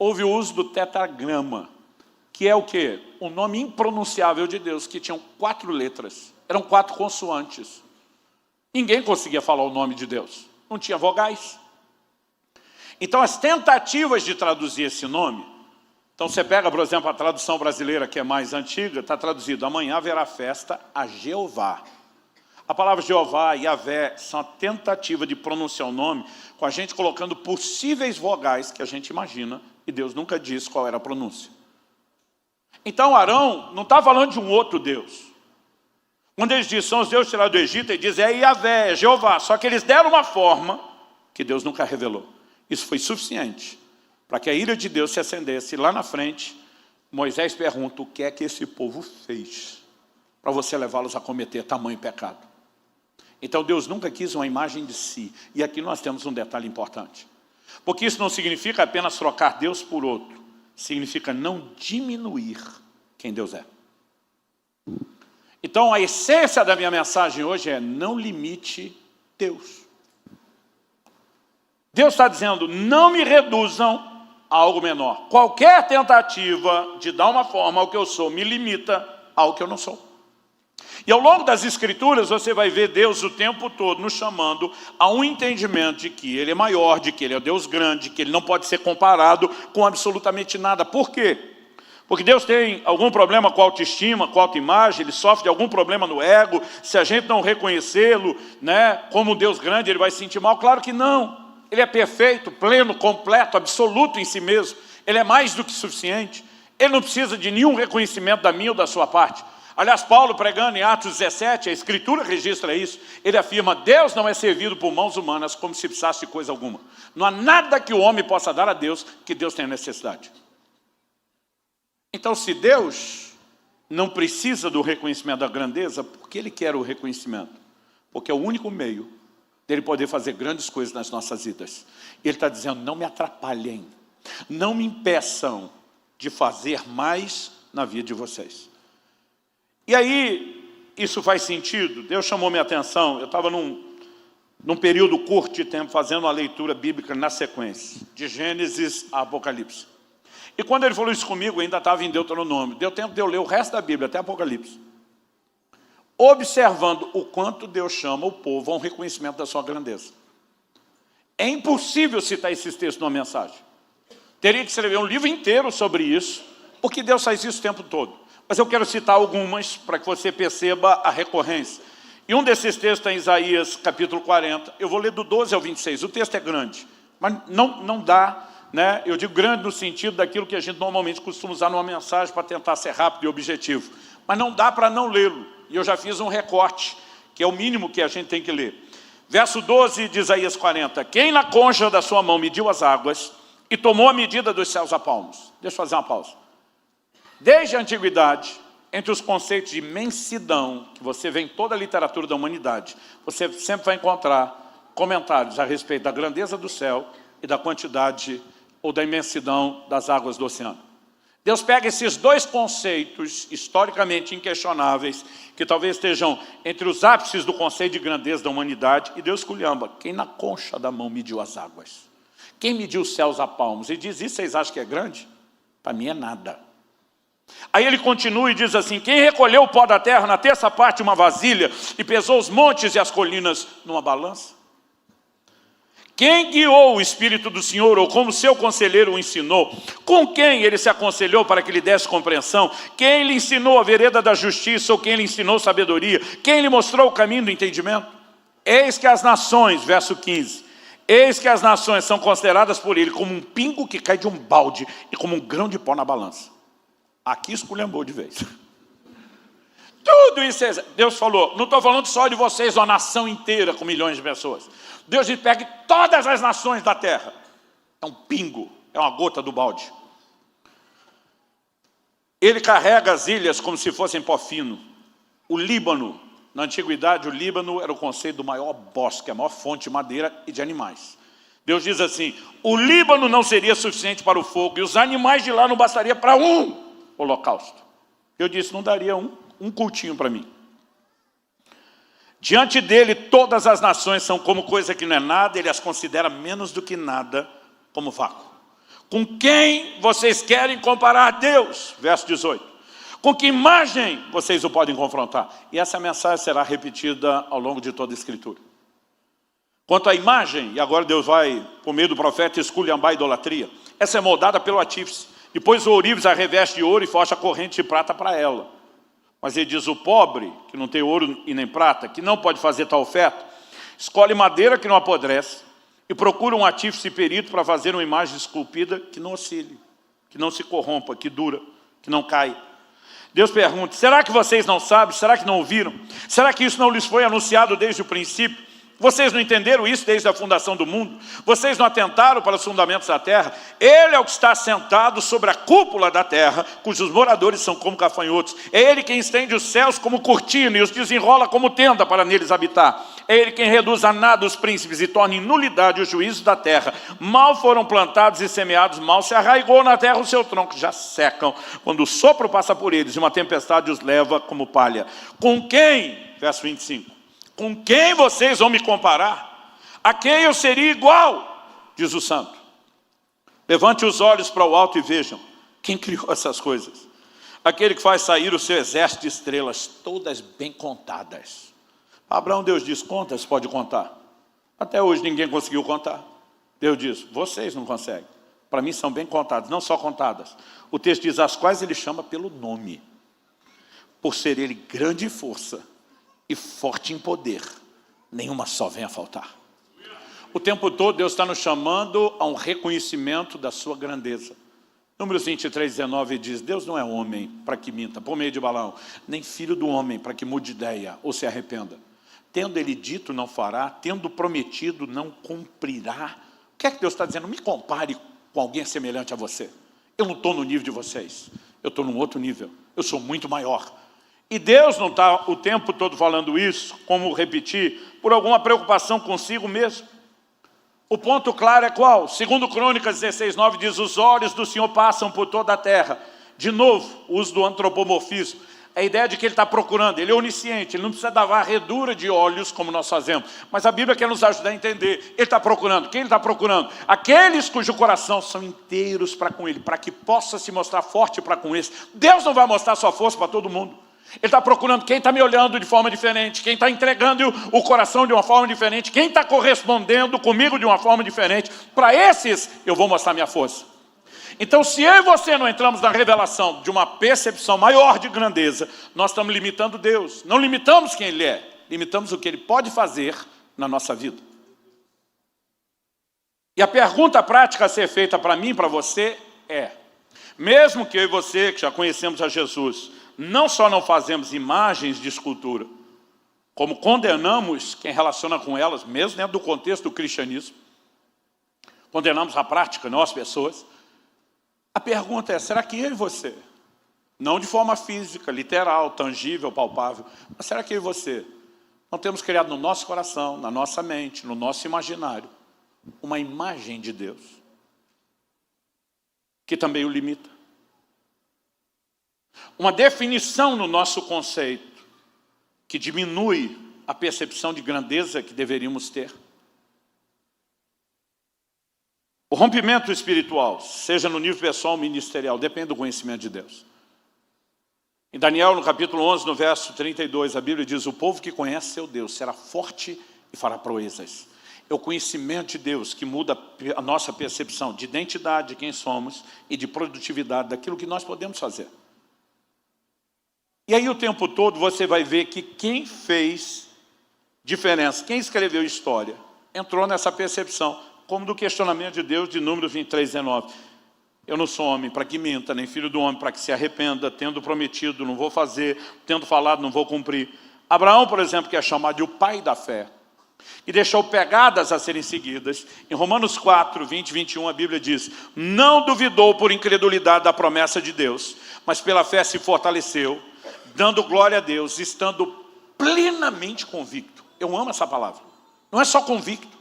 houve o uso do tetragrama, que é o quê? Um nome impronunciável de Deus, que tinham 4 letras, eram 4 consoantes. Ninguém conseguia falar o nome de Deus, não tinha vogais. Então as tentativas de traduzir esse nome, então você pega, por exemplo, a tradução brasileira, que é mais antiga, está traduzido: amanhã haverá festa a Jeová. A palavra Jeová e Yahvé são a tentativa de pronunciar o nome com a gente colocando possíveis vogais que a gente imagina, e Deus nunca disse qual era a pronúncia. Então Arão não está falando de um outro Deus. Quando eles dizem, são os deuses tirados do Egito, ele diz, é Yahvé, é Jeová. Só que eles deram uma forma que Deus nunca revelou. Isso foi suficiente para que a ira de Deus se acendesse. E lá na frente, Moisés pergunta, o que é que esse povo fez para você levá-los a cometer tamanho pecado? Então Deus nunca quis uma imagem de si. E aqui nós temos um detalhe importante. Porque isso não significa apenas trocar Deus por outro. Significa não diminuir quem Deus é. Então a essência da minha mensagem hoje é: não limite Deus. Deus está dizendo, não me reduzam a algo menor. Qualquer tentativa de dar uma forma ao que eu sou me limita ao que eu não sou. E ao longo das Escrituras você vai ver Deus o tempo todo nos chamando a um entendimento de que Ele é maior, de que Ele é Deus grande, que Ele não pode ser comparado com absolutamente nada. Por quê? Porque Deus tem algum problema com a autoestima, com a autoimagem, Ele sofre de algum problema no ego. Se a gente não reconhecê-lo, né, como um Deus grande, Ele vai se sentir mal? Claro que não. Ele é perfeito, pleno, completo, absoluto em si mesmo. Ele é mais do que suficiente. Ele não precisa de nenhum reconhecimento da minha ou da sua parte. Aliás, Paulo, pregando em Atos 17, a Escritura registra isso. Ele afirma, Deus não é servido por mãos humanas como se precisasse de coisa alguma. Não há nada que o homem possa dar a Deus que Deus tenha necessidade. Então, se Deus não precisa do reconhecimento da grandeza, por que Ele quer o reconhecimento? Porque é o único meio dele poder fazer grandes coisas nas nossas vidas. Ele está dizendo, não me atrapalhem, não me impeçam de fazer mais na vida de vocês. E aí, isso faz sentido. Deus chamou minha atenção. Eu estava num período curto de tempo fazendo uma leitura bíblica na sequência, de Gênesis a Apocalipse. E quando ele falou isso comigo, eu ainda estava em Deuteronômio. Deu tempo de eu ler o resto da Bíblia, até Apocalipse. Observando o quanto Deus chama o povo a um reconhecimento da sua grandeza. É impossível citar esses textos numa mensagem. Teria que escrever um livro inteiro sobre isso, porque Deus faz isso o tempo todo. Mas eu quero citar algumas para que você perceba a recorrência. E um desses textos está em Isaías, capítulo 40. Eu vou ler do 12 ao 26. O texto é grande, mas não dá, né? Eu digo grande no sentido daquilo que a gente normalmente costuma usar numa mensagem para tentar ser rápido e objetivo. Mas não dá para não lê-lo. E eu já fiz um recorte, que é o mínimo que a gente tem que ler. Verso 12 de Isaías 40. Quem na concha da sua mão mediu as águas e tomou a medida dos céus a palmos. Deixa eu fazer uma pausa. Desde a antiguidade, entre os conceitos de imensidão, que você vê em toda a literatura da humanidade, você sempre vai encontrar comentários a respeito da grandeza do céu e da quantidade ou da imensidão das águas do oceano. Deus pega esses dois conceitos historicamente inquestionáveis, que talvez estejam entre os ápices do conceito de grandeza da humanidade, e Deus esculhamba. Quem na concha da mão mediu as águas? Quem mediu os céus a palmos? E diz, isso vocês acham que é grande? Para mim é nada. Aí ele continua e diz assim, quem recolheu o pó da terra na terça parte de uma vasilha e pesou os montes e as colinas numa balança? Quem guiou o Espírito do Senhor, ou como seu conselheiro o ensinou? Com quem ele se aconselhou para que lhe desse compreensão? Quem lhe ensinou a vereda da justiça, ou quem lhe ensinou sabedoria? Quem lhe mostrou o caminho do entendimento? Eis que as nações, verso 15, eis que as nações são consideradas por ele como um pingo que cai de um balde e como um grão de pó na balança. Aqui esculhambou de vez. Tudo isso, Deus falou, não estou falando só de vocês, uma nação inteira com milhões de pessoas. Deus diz, pegue todas as nações da terra. É um pingo, é uma gota do balde. Ele carrega as ilhas como se fossem pó fino. O Líbano, na antiguidade, o Líbano era o conceito do maior bosque, a maior fonte de madeira e de animais. Deus diz assim, o Líbano não seria suficiente para o fogo, e os animais de lá não bastaria para um holocausto. Eu disse, não daria um cultinho para mim. Diante dele, todas as nações são como coisa que não é nada, ele as considera menos do que nada como vácuo. Com quem vocês querem comparar Deus? Verso 18. Com que imagem vocês o podem confrontar? E essa mensagem será repetida ao longo de toda a Escritura. Quanto à imagem, e agora Deus vai, por meio do profeta, esculhambar a idolatria. Essa é moldada pelo artífice. Depois o ourives a reveste de ouro e forja a corrente de prata para ela. Mas ele diz, o pobre, que não tem ouro e nem prata, que não pode fazer tal oferta, escolhe madeira que não apodrece e procura um artífice perito para fazer uma imagem esculpida que não oscile, que não se corrompa, que dura, que não cai. Deus pergunta, será que vocês não sabem? Será que não ouviram? Será que isso não lhes foi anunciado desde o princípio? Vocês não entenderam isso desde a fundação do mundo? Vocês não atentaram para os fundamentos da terra? Ele é o que está sentado sobre a cúpula da terra, cujos moradores são como gafanhotos. É Ele quem estende os céus como cortina e os desenrola como tenda para neles habitar. É Ele quem reduz a nada os príncipes e torna em nulidade os juízos da terra. Mal foram plantados e semeados, mal se arraigou na terra o seu tronco. Já secam quando o sopro passa por eles e uma tempestade os leva como palha. Com quem? Verso 25. Com quem vocês vão me comparar? A quem eu seria igual? Diz o santo. Levante os olhos para o alto e vejam. Quem criou essas coisas? Aquele que faz sair o seu exército de estrelas, todas bem contadas. Para Abraão, Deus diz, conta, se pode contar. Até hoje ninguém conseguiu contar. Deus diz, vocês não conseguem. Para mim são bem contadas, não só contadas. O texto diz, as quais ele chama pelo nome. Por ser ele grande em força e forte em poder, nenhuma só vem a faltar. O tempo todo Deus está nos chamando a um reconhecimento da sua grandeza. Números 23, 19 diz, Deus não é homem para que minta, por meio de Balaão, nem filho do homem para que mude ideia ou se arrependa. Tendo ele dito, não fará, tendo prometido, não cumprirá. O que é que Deus está dizendo? Me compare com alguém semelhante a você. Eu não estou no nível de vocês, eu estou num outro nível, eu sou muito maior. E Deus não está o tempo todo falando isso, como repetir, por alguma preocupação consigo mesmo. O ponto claro é qual? Segundo Crônicas 16, 9 diz, os olhos do Senhor passam por toda a terra. De novo, o uso do antropomorfismo. A ideia de que ele está procurando, ele é onisciente, ele não precisa dar varredura de olhos como nós fazemos. Mas a Bíblia quer nos ajudar a entender. Ele está procurando. Quem ele está procurando? Aqueles cujo coração são inteiros para com ele, para que possa se mostrar forte para com eles. Deus não vai mostrar sua força para todo mundo. Ele está procurando quem está me olhando de forma diferente, quem está entregando o coração de uma forma diferente, quem está correspondendo comigo de uma forma diferente. Para esses, eu vou mostrar minha força. Então, se eu e você não entramos na revelação de uma percepção maior de grandeza, nós estamos limitando Deus. Não limitamos quem Ele é, limitamos o que Ele pode fazer na nossa vida. E a pergunta prática a ser feita para mim e para você é, mesmo que eu e você, que já conhecemos a Jesus, não só não fazemos imagens de escultura, como condenamos quem relaciona com elas, mesmo dentro do contexto do cristianismo, condenamos a prática, não as pessoas. A pergunta é, será que eu e você, não de forma física, literal, tangível, palpável, mas será que eu e você não temos criado no nosso coração, na nossa mente, no nosso imaginário, uma imagem de Deus, que também o limita? Uma definição no nosso conceito que diminui a percepção de grandeza que deveríamos ter. O rompimento espiritual, seja no nível pessoal ou ministerial, depende do conhecimento de Deus. Em Daniel, no capítulo 11, no verso 32, a Bíblia diz, o povo que conhece seu Deus será forte e fará proezas. É o conhecimento de Deus que muda a nossa percepção de identidade, de quem somos, e de produtividade daquilo que nós podemos fazer. E aí o tempo todo você vai ver que quem fez diferença, quem escreveu história, entrou nessa percepção, como do questionamento de Deus de Números 23, 19. Eu não sou homem para que minta, nem filho do homem para que se arrependa, tendo prometido, não vou fazer, tendo falado, não vou cumprir. Abraão, por exemplo, que é chamado de o pai da fé, e deixou pegadas a serem seguidas. Em Romanos 4, 20 e 21, a Bíblia diz, não duvidou por incredulidade da promessa de Deus, mas pela fé se fortaleceu, dando glória a Deus, estando plenamente convicto. Eu amo essa palavra. Não é só convicto.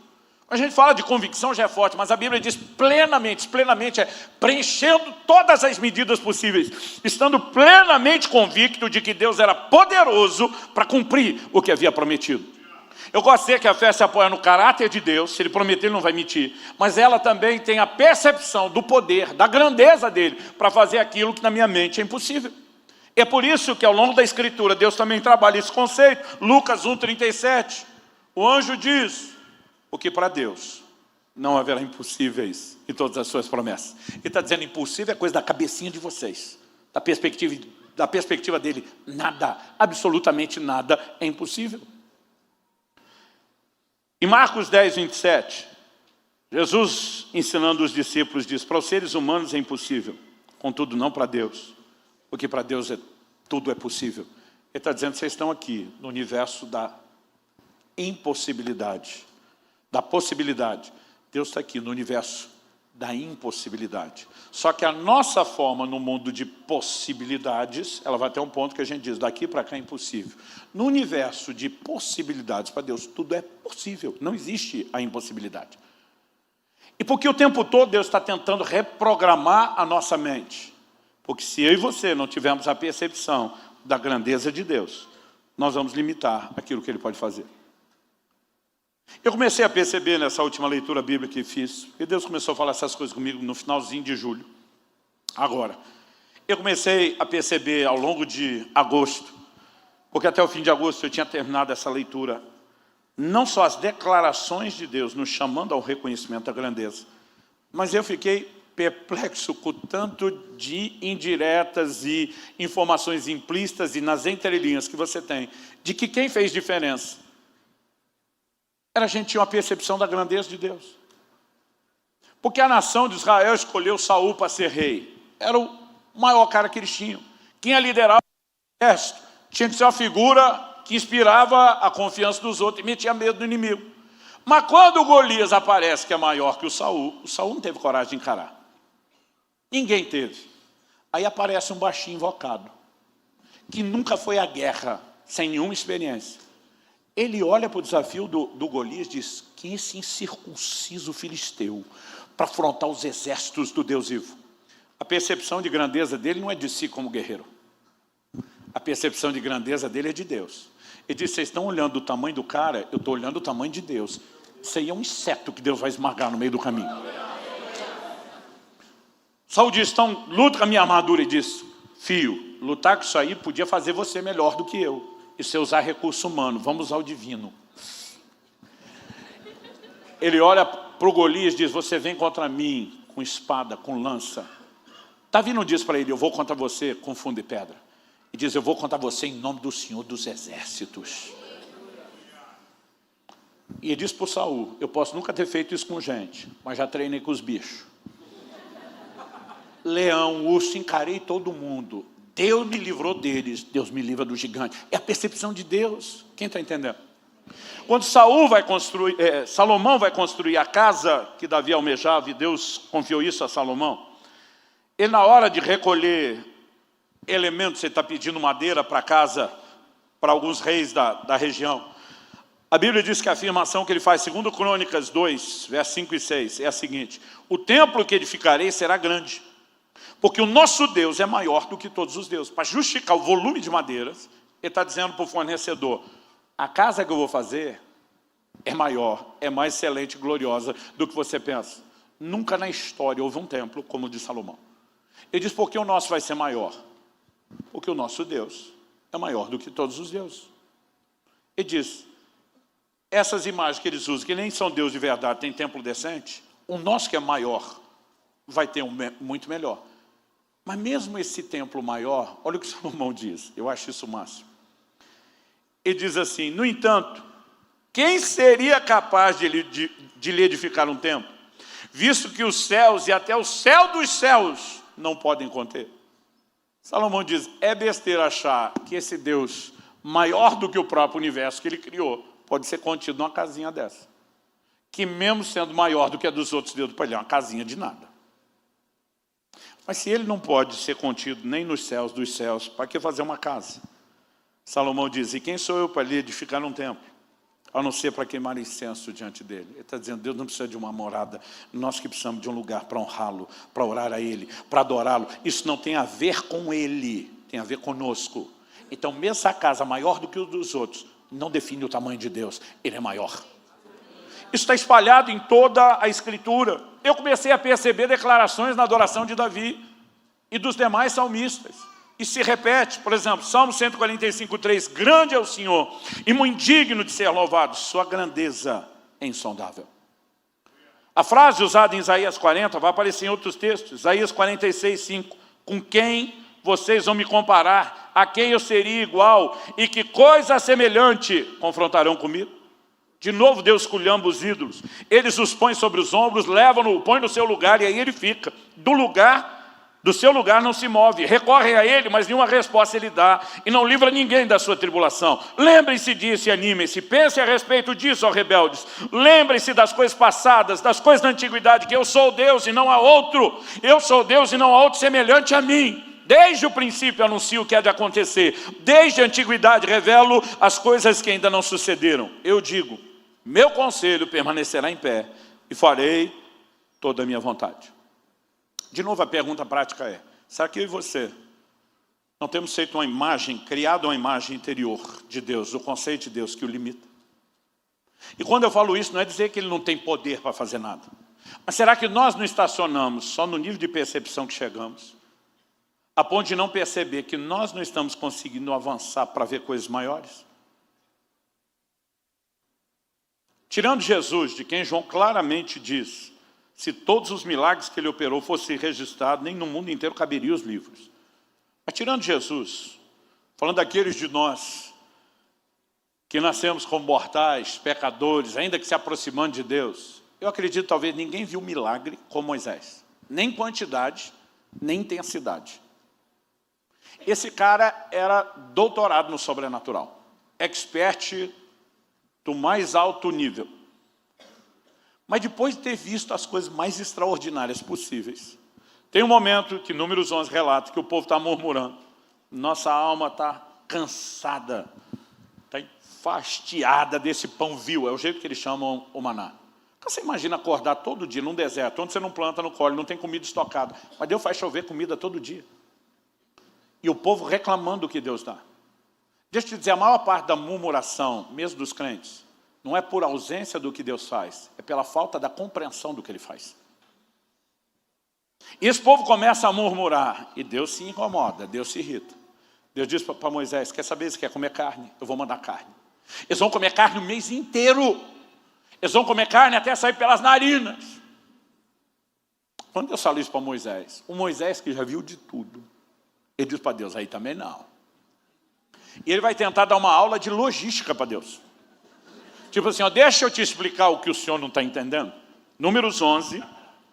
A gente fala de convicção, já é forte, mas a Bíblia diz plenamente. Plenamente é preenchendo todas as medidas possíveis. Estando plenamente convicto de que Deus era poderoso para cumprir o que havia prometido. Eu gosto de dizer que a fé se apoia no caráter de Deus, se Ele prometer, Ele não vai mentir. Mas ela também tem a percepção do poder, da grandeza dEle, para fazer aquilo que na minha mente é impossível. É por isso que ao longo da Escritura, Deus também trabalha esse conceito. Lucas 1,37, o anjo diz, porque para Deus não haverá impossíveis em todas as suas promessas. Ele está dizendo impossível é coisa da cabecinha de vocês. Da perspectiva dele, nada, absolutamente nada é impossível. Em Marcos 10, 27, Jesus, ensinando os discípulos, diz, para os seres humanos é impossível, contudo não para Deus, porque para Deus tudo é possível. Ele está dizendo, vocês estão aqui no universo da impossibilidade, da possibilidade. Deus está aqui no universo da impossibilidade. Só que a nossa forma no mundo de possibilidades, ela vai ter um ponto que a gente diz, daqui para cá é impossível. No universo de possibilidades, para Deus, tudo é possível. Não existe a impossibilidade. E porque o tempo todo Deus está tentando reprogramar a nossa mente. Porque se eu e você não tivermos a percepção da grandeza de Deus, nós vamos limitar aquilo que Ele pode fazer. Eu comecei a perceber nessa última leitura bíblica que fiz, e Deus começou a falar essas coisas comigo no finalzinho de julho. Agora, eu comecei a perceber ao longo de agosto, porque até o fim de agosto eu tinha terminado essa leitura, não só as declarações de Deus nos chamando ao reconhecimento da grandeza, mas eu fiquei perplexo com o tanto de indiretas e informações implícitas e nas entrelinhas que você tem, de que quem fez diferença era a gente tinha uma percepção da grandeza de Deus. Porque a nação de Israel escolheu Saul para ser rei. Era o maior cara que eles tinham. Quem ia liderar o exército tinha que ser uma figura que inspirava a confiança dos outros e metia medo do inimigo. Mas quando o Golias aparece, que é maior que o Saul não teve coragem de encarar. Ninguém teve. Aí aparece um baixinho invocado, que nunca foi à guerra, sem nenhuma experiência. Ele olha para o desafio do Golias e diz, quem é esse incircunciso filisteu para afrontar os exércitos do Deus vivo? A percepção de grandeza dele não é de si como guerreiro. A percepção de grandeza dele é de Deus. Ele diz, vocês estão olhando o tamanho do cara, eu estou olhando o tamanho de Deus. Isso aí é um inseto que Deus vai esmagar no meio do caminho. Saul diz, então, luta com a minha armadura. E diz, filho, lutar com isso aí podia fazer você melhor do que eu. E se usar recurso humano, vamos usar o divino. Ele olha para o Golias e diz, você vem contra mim com espada, com lança. Davi não diz para ele, eu vou contra você com fundo e pedra. E diz, eu vou contra você em nome do Senhor dos Exércitos. E ele diz para o Saul, eu posso nunca ter feito isso com gente, mas já treinei com os bichos. Leão, urso, encarei todo mundo. Deus me livrou deles, Deus me livra do gigante. É a percepção de Deus. Quem está entendendo? Quando Salomão vai construir a casa que Davi almejava, e Deus confiou isso a Salomão, ele na hora de recolher elementos, ele está pedindo madeira para casa, para alguns reis da região. A Bíblia diz que a afirmação que ele faz, segundo Crônicas 2, versos 5 e 6, é a seguinte, o templo que edificarei será grande, porque o nosso Deus é maior do que todos os deuses. Para justificar o volume de madeiras, ele está dizendo para o fornecedor, a casa que eu vou fazer é maior, é mais excelente e gloriosa do que você pensa. Nunca na história houve um templo como o de Salomão. Ele diz, por que o nosso vai ser maior? Porque o nosso Deus é maior do que todos os deuses. Ele diz, essas imagens que eles usam, que nem são Deus de verdade, tem templo decente, o nosso que é maior vai ter um muito melhor. Mas mesmo esse templo maior, olha o que Salomão diz, eu acho isso o máximo. Ele diz assim, no entanto, quem seria capaz de lhe edificar um templo, visto que os céus e até o céu dos céus não podem conter? Salomão diz, é besteira achar que esse Deus, maior do que o próprio universo que ele criou, pode ser contido numa casinha dessa. Que mesmo sendo maior do que a dos outros deuses, para ele é uma casinha de nada. Mas se ele não pode ser contido nem nos céus dos céus, para que fazer uma casa? Salomão diz, e quem sou eu para lhe edificar um templo? A não ser para queimar incenso diante dele. Ele está dizendo, Deus não precisa de uma morada, nós que precisamos de um lugar para honrá-lo, para orar a ele, para adorá-lo. Isso não tem a ver com ele, tem a ver conosco. Então, mesmo essa casa maior do que o dos outros, não define o tamanho de Deus, Ele é maior. Isso está espalhado em toda a Escritura. Eu comecei a perceber declarações na adoração de Davi e dos demais salmistas. E se repete, por exemplo, Salmo 145:3, grande é o Senhor e muito digno de ser louvado, sua grandeza é insondável. A frase usada em Isaías 40 vai aparecer em outros textos. Isaías 46:5, com quem vocês vão me comparar? A quem eu seria igual? E que coisa semelhante confrontarão comigo? De novo Deus esculhamba os ídolos. Eles os põem sobre os ombros, levam-no, põem no seu lugar e aí ele fica. Do seu lugar não se move. Recorrem a ele, mas nenhuma resposta ele dá. E não livra ninguém da sua tribulação. Lembrem-se disso e animem-se. Pensem a respeito disso, ó rebeldes. Lembrem-se das coisas passadas, das coisas da antiguidade, que eu sou Deus e não há outro. Eu sou Deus e não há outro semelhante a mim. Desde o princípio anuncio o que há de acontecer. Desde a antiguidade revelo as coisas que ainda não sucederam. Eu digo, meu conselho permanecerá em pé e farei toda a minha vontade. De novo a pergunta prática é, será que eu e você não temos feito uma imagem, criado uma imagem interior de Deus, do conceito de Deus que o limita? E quando eu falo isso, não é dizer que Ele não tem poder para fazer nada. Mas será que nós não estacionamos só no nível de percepção que chegamos, a ponto de não perceber que nós não estamos conseguindo avançar para ver coisas maiores? Tirando Jesus, de quem João claramente diz, se todos os milagres que ele operou fossem registrados, nem no mundo inteiro caberiam os livros. Mas tirando Jesus, falando daqueles de nós que nascemos como mortais, pecadores, ainda que se aproximando de Deus, eu acredito talvez ninguém viu milagre como Moisés. Nem quantidade, nem intensidade. Esse cara era doutorado no sobrenatural. Expert do mais alto nível. Mas depois de ter visto as coisas mais extraordinárias possíveis, tem um momento que Números 11 relata que o povo está murmurando. Nossa alma está cansada, está enfastiada desse pão vil. É o jeito que eles chamam o maná. Você imagina acordar todo dia num deserto, onde você não planta, não colhe, não tem comida estocada. Mas Deus faz chover comida todo dia. E o povo reclamando do que Deus dá. Deixa eu te dizer, a maior parte da murmuração, mesmo dos crentes, não é por ausência do que Deus faz, é pela falta da compreensão do que Ele faz. E esse povo começa a murmurar, e Deus se incomoda, Deus se irrita. Deus diz para Moisés, quer saber se quer comer carne? Eu vou mandar carne. Eles vão comer carne o mês inteiro. Eles vão comer carne até sair pelas narinas. Quando Deus fala isso para Moisés, o Moisés que já viu de tudo, ele diz para Deus, aí também não. E ele vai tentar dar uma aula de logística para Deus. Tipo assim, ó, deixa eu te explicar o que o senhor não está entendendo. Números 11,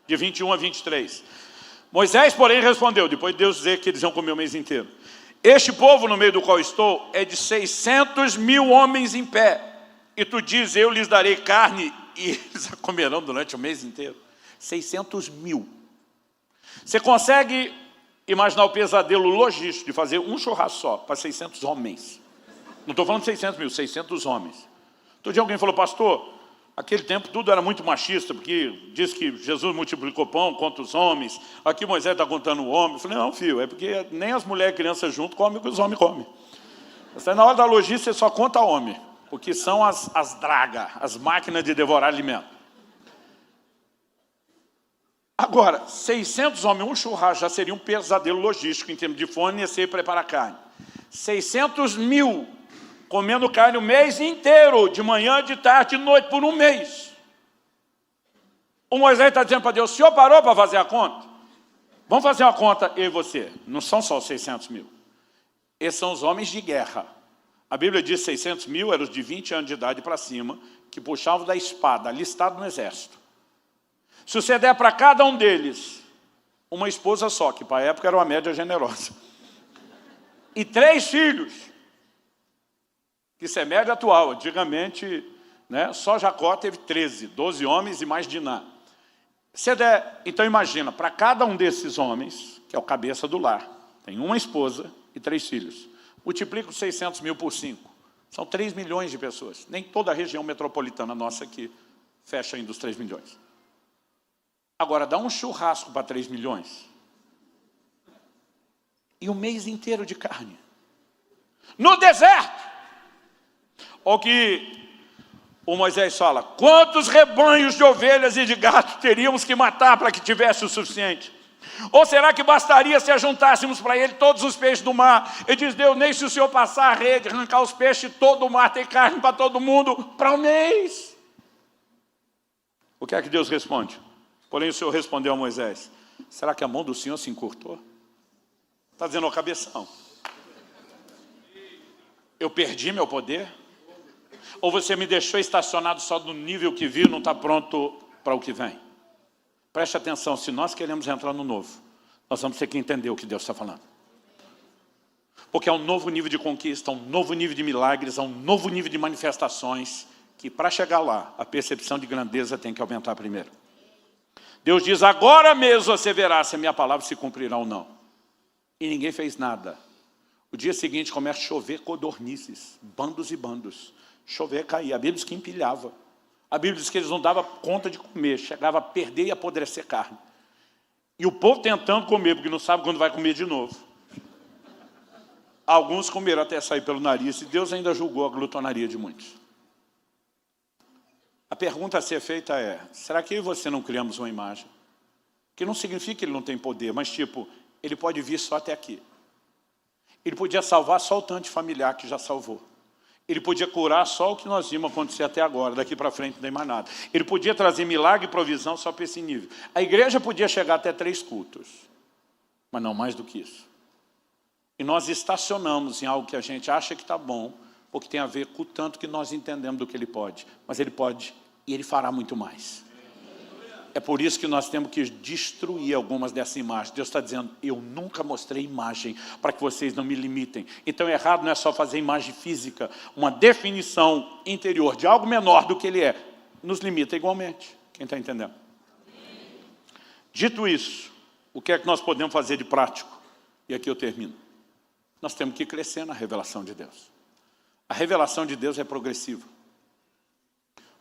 de 21 a 23. Moisés, porém, respondeu, depois de Deus dizer que eles iam comer o mês inteiro. Este povo no meio do qual estou é de 600 mil homens em pé. E tu dizes, eu lhes darei carne e eles a comerão durante o mês inteiro. 600 mil. Você consegue imaginar o pesadelo logístico de fazer um churrasco só para 600 homens? Não estou falando de 600 mil, 600 homens. Outro dia alguém falou, pastor, aquele tempo tudo era muito machista, porque diz que Jesus multiplicou pão contra os homens, aqui Moisés está contando o homem. Eu falei, não, filho, é porque nem as mulheres e crianças juntos comem o que os homens comem. Na hora da logística você só conta homem, porque são as dragas, as máquinas de devorar alimento. Agora, 600 homens, um churrasco já seria um pesadelo logístico em termos de fornecer e preparar carne. 600 mil comendo carne o mês inteiro, de manhã, de tarde, de noite, por um mês. O Moisés está dizendo para Deus, o senhor parou para fazer a conta? Vamos fazer uma conta, eu e você. Não são só os 600 mil. Esses são os homens de guerra. A Bíblia diz 600 mil eram os de 20 anos de idade para cima, que puxavam da espada, alistado no exército. Se você der para cada um deles uma esposa só, que para a época era uma média generosa, e 3 filhos, que isso é média atual, antigamente, né, só Jacó teve 13, 12 homens e mais Diná. Se der, então imagina, para cada um desses homens, que é o cabeça do lar, tem uma esposa e 3 filhos, multiplica os 600 mil por 5, são 3 milhões de pessoas. Nem toda a região metropolitana nossa aqui fecha ainda os 3 milhões. Agora, dá um churrasco para 3 milhões. E um mês inteiro de carne. No deserto. o que o Moisés fala: quantos rebanhos de ovelhas e de gatos teríamos que matar para que tivesse o suficiente? Ou será que bastaria se ajuntássemos para ele todos os peixes do mar? Ele diz: Deus, nem se o Senhor passar a rede, arrancar os peixes de todo o mar, tem carne para todo mundo, para um mês. O que é que Deus responde? Porém o Senhor respondeu a Moisés: será que a mão do Senhor se encurtou? Está dizendo: ó cabeção, eu perdi meu poder? Ou você me deixou estacionado só no nível que viu e não está pronto para o que vem? Preste atenção, se nós queremos entrar no novo, nós vamos ter que entender o que Deus está falando. Porque é um novo nível de conquista, um novo nível de milagres, um novo nível de manifestações, que para chegar lá, a percepção de grandeza tem que aumentar primeiro. Deus diz: agora mesmo você verá se a minha palavra se cumprirá ou não. E ninguém fez nada. O dia seguinte começa a chover codornizes, bandos e bandos. Chover, cair. A Bíblia diz que empilhava. A Bíblia diz que eles não davam conta de comer, chegava a perder e apodrecer carne. E o povo tentando comer, porque não sabe quando vai comer de novo. Alguns comeram até sair pelo nariz, e Deus ainda julgou a glutonaria de muitos. A pergunta a ser feita é: será que eu e você não criamos uma imagem? Que não significa que ele não tem poder, mas tipo, ele pode vir só até aqui. Ele podia salvar só o tanto de familiar que já salvou. Ele podia curar só o que nós vimos acontecer até agora, daqui para frente não tem mais nada. Ele podia trazer milagre e provisão só para esse nível. A igreja podia chegar até 3 cultos, mas não mais do que isso. E nós estacionamos em algo que a gente acha que está bom, porque tem a ver com o tanto que nós entendemos do que ele pode. Mas ele pode e ele fará muito mais. É por isso que nós temos que destruir algumas dessas imagens. Deus está dizendo: eu nunca mostrei imagem para que vocês não me limitem. Então errado não é só fazer imagem física. Uma definição interior de algo menor do que ele é, nos limita igualmente. Quem está entendendo? Dito isso, o que é que nós podemos fazer de prático? E aqui eu termino. Nós temos que crescer na revelação de Deus. A revelação de Deus é progressiva.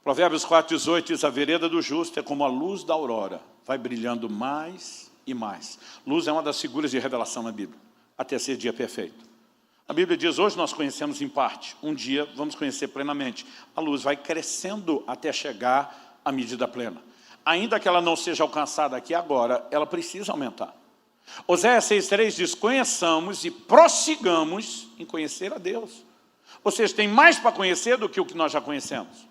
Provérbios 4,18 diz: a vereda do justo é como a luz da aurora, vai brilhando mais e mais. Luz é uma das figuras de revelação na Bíblia, até ser dia perfeito. A Bíblia diz: hoje nós conhecemos em parte, um dia vamos conhecer plenamente. A luz vai crescendo até chegar à medida plena. Ainda que ela não seja alcançada aqui agora, ela precisa aumentar. Oséias 6,3 diz: conheçamos e prossigamos em conhecer a Deus. Ou seja, tem mais para conhecer do que o que nós já conhecemos.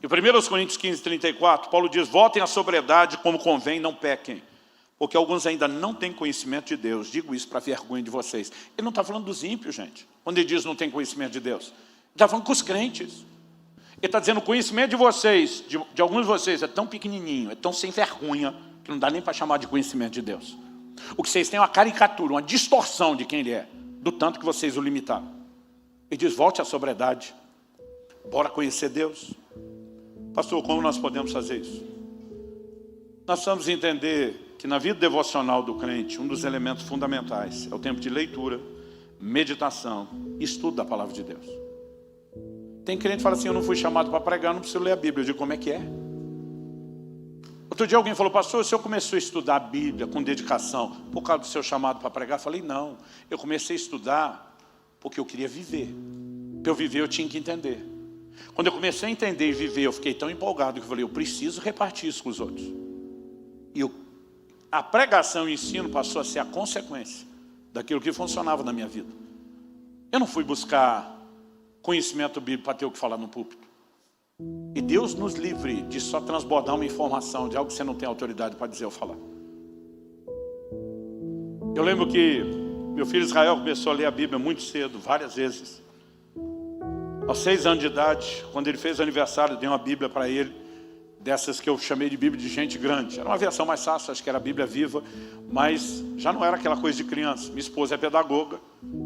Em 1 Coríntios 15:34, Paulo diz: voltem à sobriedade como convém, não pequem, porque alguns ainda não têm conhecimento de Deus. Digo isso para vergonha de vocês. Ele não está falando dos ímpios, gente. Quando ele diz não tem conhecimento de Deus, ele está falando com os crentes. Ele está dizendo: o conhecimento de vocês, de alguns de vocês, é tão pequenininho, é tão sem vergonha, que não dá nem para chamar de conhecimento de Deus. O que vocês têm é uma caricatura, uma distorção de quem ele é, do tanto que vocês o limitaram. Ele diz: volte à sobriedade, bora conhecer Deus. Pastor, como nós podemos fazer isso? Nós precisamos entender que na vida devocional do crente, um dos elementos fundamentais é o tempo de leitura, meditação e estudo da palavra de Deus. Tem crente que fala assim: eu não fui chamado para pregar, não preciso ler a Bíblia. Eu digo: como é que é? Outro dia alguém falou: pastor, o senhor começou a estudar a Bíblia com dedicação por causa do seu chamado para pregar? Eu falei: não, eu comecei a estudar porque eu queria viver. Para eu viver eu tinha que entender. Quando eu comecei a entender e viver, eu fiquei tão empolgado que eu falei: eu preciso repartir isso com os outros. E a pregação e o ensino passou a ser a consequência daquilo que funcionava na minha vida. Eu não fui buscar conhecimento bíblico para ter o que falar no púlpito. E Deus nos livre de só transbordar uma informação de algo que você não tem autoridade para dizer ou falar. Eu lembro que meu filho Israel começou a ler a Bíblia muito cedo, várias vezes. Aos 6 anos de idade, quando ele fez aniversário, eu dei uma Bíblia para ele, dessas que eu chamei de Bíblia de gente grande. Era uma versão mais fácil, acho que era a Bíblia viva, mas já não era aquela coisa de criança. Minha esposa é pedagoga,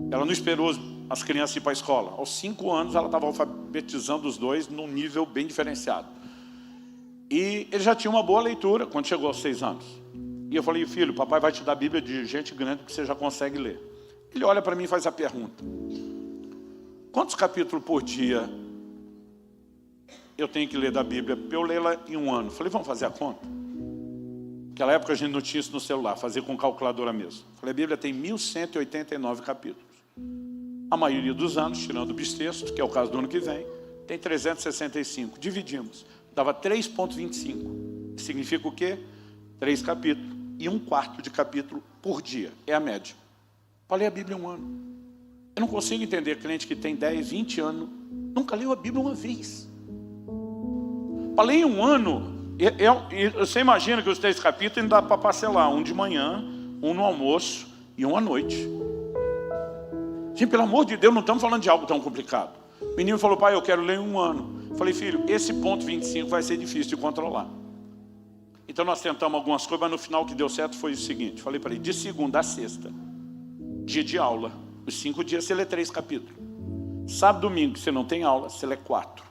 ela não esperou as crianças ir para a escola. Aos 5 anos, ela estava alfabetizando os dois num nível bem diferenciado. E ele já tinha uma boa leitura quando chegou aos 6 anos. E eu falei: filho, papai vai te dar a Bíblia de gente grande que você já consegue ler. Ele olha para mim e faz a pergunta: quantos capítulos por dia eu tenho que ler da Bíblia para eu lê-la em um ano? Falei: vamos fazer a conta? Naquela época a gente não tinha isso no celular, fazia com calculadora mesmo. Falei: a Bíblia tem 1189 capítulos. A maioria dos anos, tirando o bissexto, que é o caso do ano que vem, tem 365. Dividimos. Dava 3,25. Significa o quê? 3 capítulos e 1/4 de capítulo por dia. É a média. Para ler a Bíblia em um ano. Eu não consigo entender crente que tem 10, 20 anos, nunca leu a Bíblia uma vez. Para ler em um ano, você imagina que os 3 capítulos ainda dá para parcelar. Um de manhã, um no almoço e um à noite. Gente, pelo amor de Deus, não estamos falando de algo tão complicado. O menino falou, pai, eu quero ler em um ano. Eu falei, filho, esse ponto 25 vai ser difícil de controlar. Então nós tentamos algumas coisas, mas no final o que deu certo foi o seguinte. Falei para ele, de segunda a sexta, dia de aula, os 5 dias você lê 3 capítulos. Sábado, domingo, você não tem aula, você lê 4.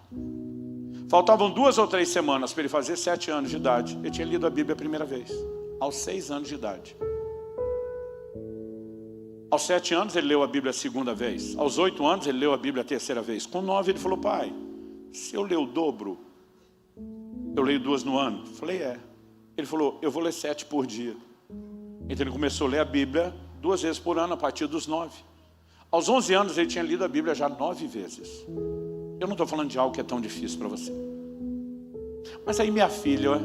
Faltavam 2 ou 3 semanas para ele fazer 7 anos de idade. Ele tinha lido a Bíblia a primeira vez, aos 6 anos de idade. Aos 7 anos ele leu a Bíblia a segunda vez. Aos 8 anos ele leu a Bíblia a terceira vez. Com 9 ele falou, pai, se eu ler o dobro, eu leio 2 no ano. Eu falei, é. Ele falou, eu vou ler 7 por dia. Então ele começou a ler a Bíblia 2 vezes por ano, a partir dos 9. Aos 11 anos ele tinha lido a Bíblia já 9 vezes. Eu não estou falando de algo que é tão difícil para você. Mas aí minha filha,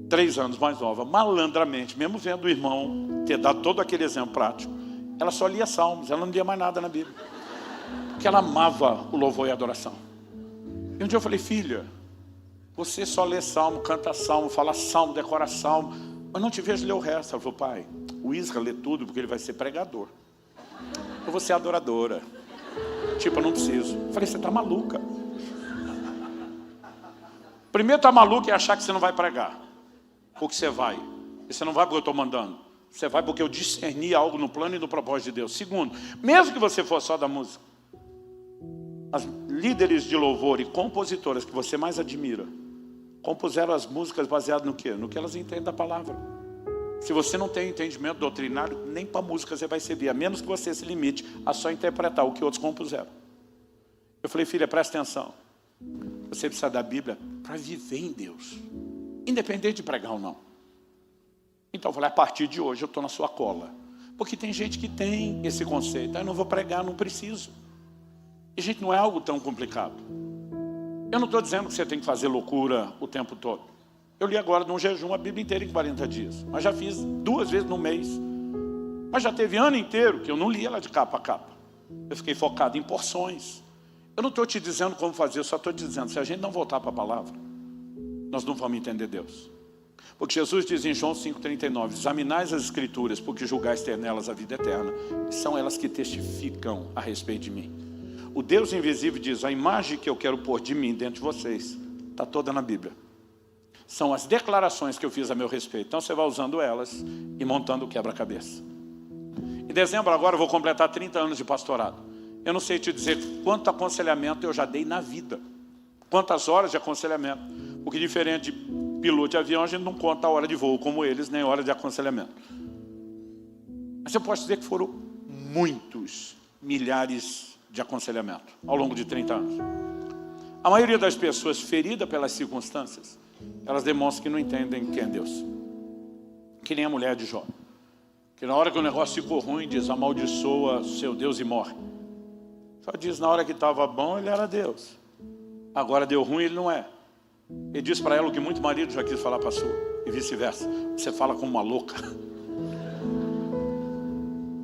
3 anos mais nova, malandramente, mesmo vendo o irmão ter dado todo aquele exemplo prático, ela só lia salmos, ela não lia mais nada na Bíblia. Porque ela amava o louvor e a adoração. E um dia eu falei, filha, você só lê salmo, canta salmo, fala salmo, decora salmo, mas não te vejo ler o resto. Ela falou, pai, o Isra lê tudo porque ele vai ser pregador. Eu vou ser adoradora. Tipo, eu não preciso. Eu falei, você está maluca. Primeiro está maluco é achar que você não vai pregar. Ou que você vai. E você não vai porque eu estou mandando. Você vai porque eu discerni algo no plano e no propósito de Deus. Segundo, mesmo que você for só da música, as líderes de louvor e compositoras que você mais admira, compuseram as músicas baseadas no quê? No que elas entendem da palavra. Se você não tem entendimento doutrinário, nem para música você vai servir, a menos que você se limite a só interpretar o que outros compuseram. Eu falei, filha, presta atenção. Você precisa da Bíblia para viver em Deus, independente de pregar ou não. Então eu falei, a partir de hoje eu estou na sua cola. Porque tem gente que tem esse conceito, eu não vou pregar, não preciso. E gente, não é algo tão complicado. Eu não estou dizendo que você tem que fazer loucura o tempo todo. Eu li agora num jejum a Bíblia inteira em 40 dias. Mas já fiz 2 vezes no mês. Mas já teve ano inteiro que eu não li ela de capa a capa. Eu fiquei focado em porções. Eu não estou te dizendo como fazer, eu só estou dizendo, se a gente não voltar para a palavra, nós não vamos entender Deus. Porque Jesus diz em João 5,39, examinais as Escrituras, porque julgais ter nelas a vida eterna. E são elas que testificam a respeito de mim. O Deus invisível diz, a imagem que eu quero pôr de mim dentro de vocês, está toda na Bíblia. São as declarações que eu fiz a meu respeito. Então você vai usando elas e montando o quebra-cabeça. Em dezembro agora eu vou completar 30 anos de pastorado. Eu não sei te dizer quanto aconselhamento eu já dei na vida. Quantas horas de aconselhamento. Porque diferente de piloto de avião, a gente não conta a hora de voo como eles, nem a hora de aconselhamento. Mas eu posso dizer que foram muitos milhares de aconselhamento ao longo de 30 anos. A maioria das pessoas feridas pelas circunstâncias, elas demonstram que não entendem quem é Deus. Que nem a mulher de Jó. Que na hora que o negócio ficou ruim, diz, amaldiçoa seu Deus e morre. Só diz, na hora que estava bom, ele era Deus. Agora deu ruim, ele não é. Ele diz para ela o que muito marido já quis falar para a sua. E vice-versa. Você fala como uma louca.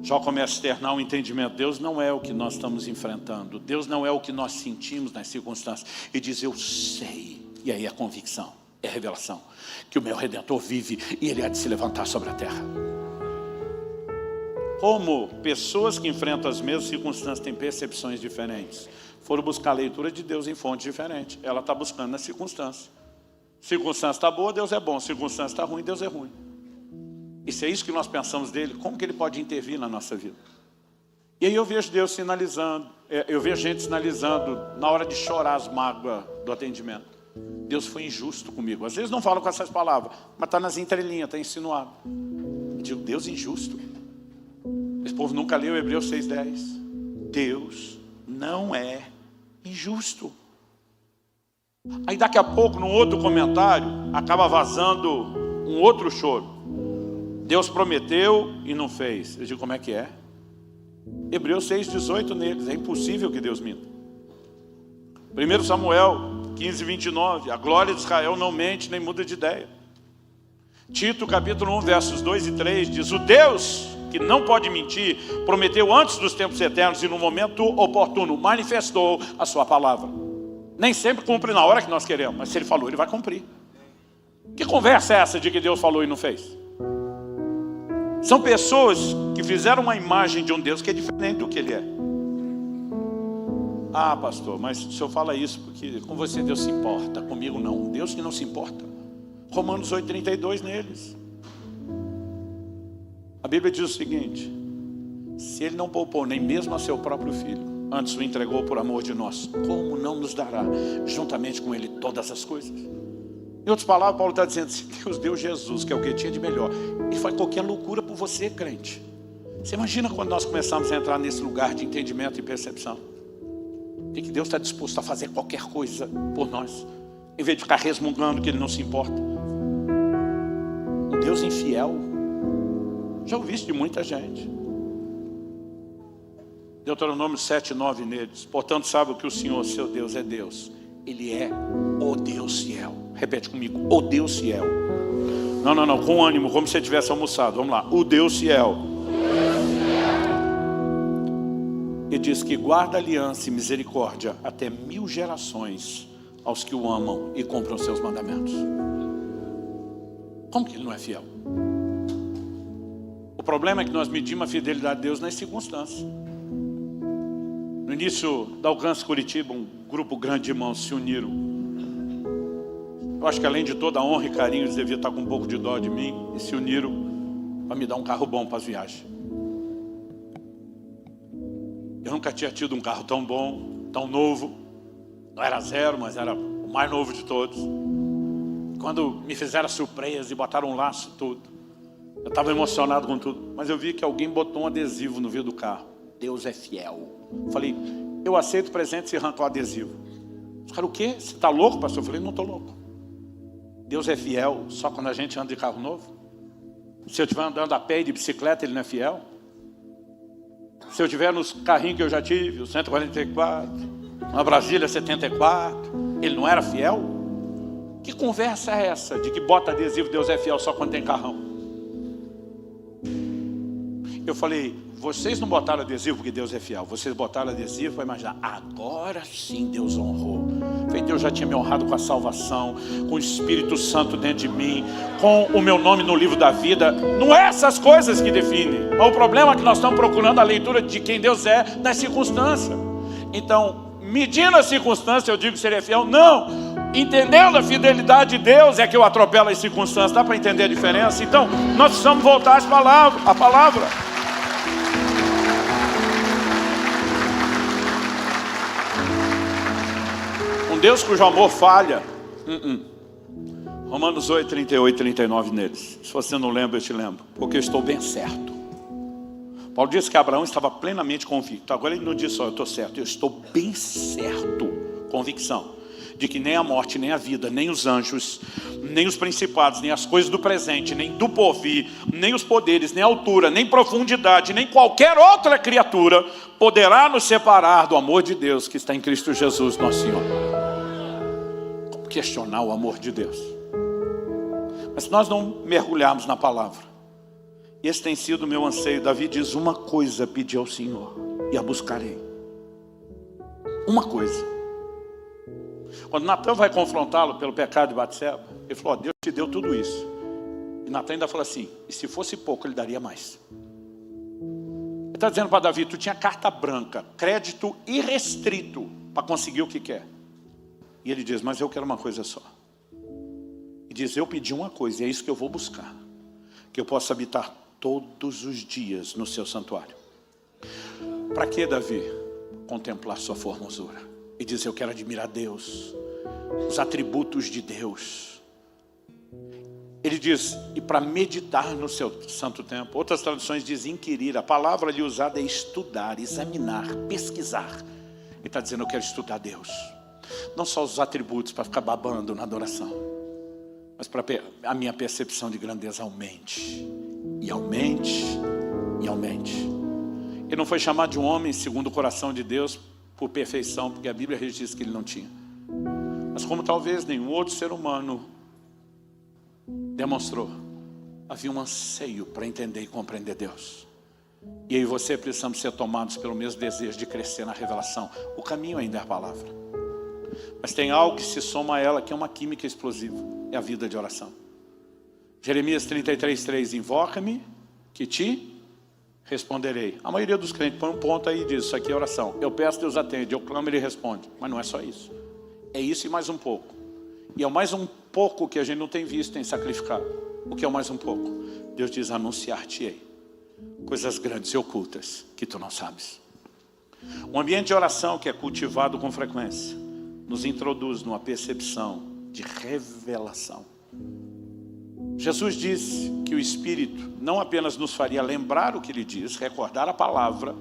Jó começa a externar um entendimento. Deus não é o que nós estamos enfrentando. Deus não é o que nós sentimos nas circunstâncias. E diz, eu sei. E aí é a convicção, é a revelação. Que o meu Redentor vive e ele há de se levantar sobre a terra. Como pessoas que enfrentam as mesmas circunstâncias têm percepções diferentes. Foram buscar a leitura de Deus em fontes diferentes. Ela está buscando na circunstância. Circunstância está boa, Deus é bom. Circunstância está ruim, Deus é ruim. E se é isso que nós pensamos dele, como que ele pode intervir na nossa vida? E aí eu vejo Deus sinalizando, eu vejo gente sinalizando na hora de chorar as mágoas do atendimento. Deus foi injusto comigo. Às vezes não falo com essas palavras, mas está nas entrelinhas, está insinuado. Eu digo, Deus injusto? Esse povo nunca leu Hebreus 6,10. Deus não é injusto. Aí daqui a pouco, num outro comentário, acaba vazando um outro choro. Deus prometeu e não fez. Eu digo, como é que é? Hebreus 6,18 neles. É impossível que Deus minta. 1 Samuel 15:29. A glória de Israel não mente nem muda de ideia. Tito capítulo 1, versos 2 e 3 diz: o Deus que não pode mentir, prometeu antes dos tempos eternos e no momento oportuno manifestou a sua palavra. Nem sempre cumpre na hora que nós queremos, mas se Ele falou, Ele vai cumprir. Que conversa é essa de que Deus falou e não fez? São pessoas que fizeram uma imagem de um Deus que é diferente do que Ele é. Ah, pastor, mas o senhor fala isso porque com você Deus se importa, comigo não. Deus que não se importa. Romanos 8,32 neles. A Bíblia diz o seguinte: se Ele não poupou nem mesmo a seu próprio Filho, antes o entregou por amor de nós, como não nos dará juntamente com Ele todas as coisas? Em outras palavras, Paulo está dizendo: se Deus deu Jesus, que é o que tinha de melhor, Ele faz qualquer loucura por você, crente. Você imagina quando nós começamos a entrar nesse lugar de entendimento e percepção, de que Deus está disposto a fazer qualquer coisa por nós, em vez de ficar resmungando que Ele não se importa. Um Deus infiel. Já ouvi isso de muita gente. Deuteronômio 7,9 neles. Portanto, sabe que o Senhor, seu Deus, é Deus. Ele é o Deus fiel. Repete comigo: o Deus fiel. Não, com ânimo, como se você tivesse almoçado. Vamos lá: o Deus fiel. Ele diz que guarda aliança e misericórdia até 1000 gerações aos que o amam e cumprem os seus mandamentos. Como que Ele não é fiel? O problema é que nós medimos a fidelidade de Deus nas circunstâncias. No início da Alcance Curitiba, um grupo grande de irmãos se uniram. Eu acho que além de toda a honra e carinho, eles deviam estar com um pouco de dó de mim, e se uniram para me dar um carro bom para as viagens. Eu nunca tinha tido um carro tão bom, tão novo. Não era zero, mas era o mais novo de todos. Quando me fizeram a surpresa e botaram um laço e tudo, eu estava emocionado com tudo, mas eu vi que alguém botou um adesivo no vidro do carro. Deus é fiel. Falei: eu aceito o presente se arrancar o adesivo. Os caras: o quê? Você está louco, pastor? Eu falei: não estou louco. Deus é fiel só quando a gente anda de carro novo? Se eu estiver andando a pé e de bicicleta, Ele não é fiel? Se eu estiver nos carrinhos que eu já tive, o 144, uma Brasília 74, Ele não era fiel? Que conversa é essa de que bota adesivo Deus é fiel só quando tem carrão? Eu falei: vocês não botaram adesivo porque Deus é fiel. Vocês botaram adesivo para imaginar: agora sim Deus honrou. Falei: Deus já tinha me honrado com a salvação, com o Espírito Santo dentro de mim, com o meu nome no livro da vida. Não é essas coisas que definem. Mas o problema é que nós estamos procurando a leitura de quem Deus é nas circunstâncias. Então, medindo a circunstância, eu digo que Ele é fiel? Não. Entendendo a fidelidade de Deus é que eu atropelo as circunstâncias. Dá para entender a diferença? Então, nós precisamos voltar às palavras, à palavra. Um Deus cujo amor falha. Romanos 8, 38 e 39 neles. Se você não lembra, eu te lembro. Porque eu estou bem certo. Paulo disse que Abraão estava plenamente convicto. Agora ele não diz só: eu estou certo. Eu estou bem certo. Convicção. De que nem a morte, nem a vida, nem os anjos, nem os principados, nem as coisas do presente, nem do porvir, nem os poderes, nem a altura, nem profundidade, nem qualquer outra criatura poderá nos separar do amor de Deus que está em Cristo Jesus, nosso Senhor. Como questionar o amor de Deus? Mas se nós não mergulharmos na palavra, esse tem sido o meu anseio. Davi diz: uma coisa pedi ao Senhor e a buscarei. Uma coisa. Quando Natan vai confrontá-lo pelo pecado de Batseba, ele falou: Deus te deu tudo isso. E Natan ainda falou assim: e se fosse pouco, Ele daria mais. Ele está dizendo para Davi: tu tinha carta branca, crédito irrestrito para conseguir o que quer. E ele diz: mas eu quero uma coisa só. E diz: eu pedi uma coisa, e é isso que eu vou buscar, que eu possa habitar todos os dias no seu santuário. Para que, Davi? Contemplar sua formosura. E diz: eu quero admirar Deus, os atributos de Deus. Ele diz: e para meditar no seu santo templo. Outras traduções dizem inquirir. A palavra ali usada é estudar, examinar, pesquisar. Ele está dizendo: eu quero estudar Deus. Não só os atributos para ficar babando na adoração, mas para a minha percepção de grandeza aumente. E aumente, e aumente. Ele não foi chamado de um homem segundo o coração de Deus por perfeição, porque a Bíblia registra que ele não tinha. Mas como talvez nenhum outro ser humano demonstrou, havia um anseio para entender e compreender Deus. E eu e você precisamos ser tomados pelo mesmo desejo de crescer na revelação. O caminho ainda é a palavra. Mas tem algo que se soma a ela, que é uma química explosiva. É a vida de oração. Jeremias 33:3, invoca-me, que te responderei. A maioria dos crentes põe um ponto aí e diz, isso aqui é oração. Eu peço, Deus atende, eu clamo, Ele responde. Mas não é só isso. É isso e mais um pouco. E é o mais um pouco que a gente não tem visto em sacrificar. O que é o mais um pouco? Deus diz, anunciar-te-ei coisas grandes e ocultas que tu não sabes. Um ambiente de oração que é cultivado com frequência nos introduz numa percepção de revelação. Jesus disse que o Espírito não apenas nos faria lembrar o que Ele diz, recordar a palavra,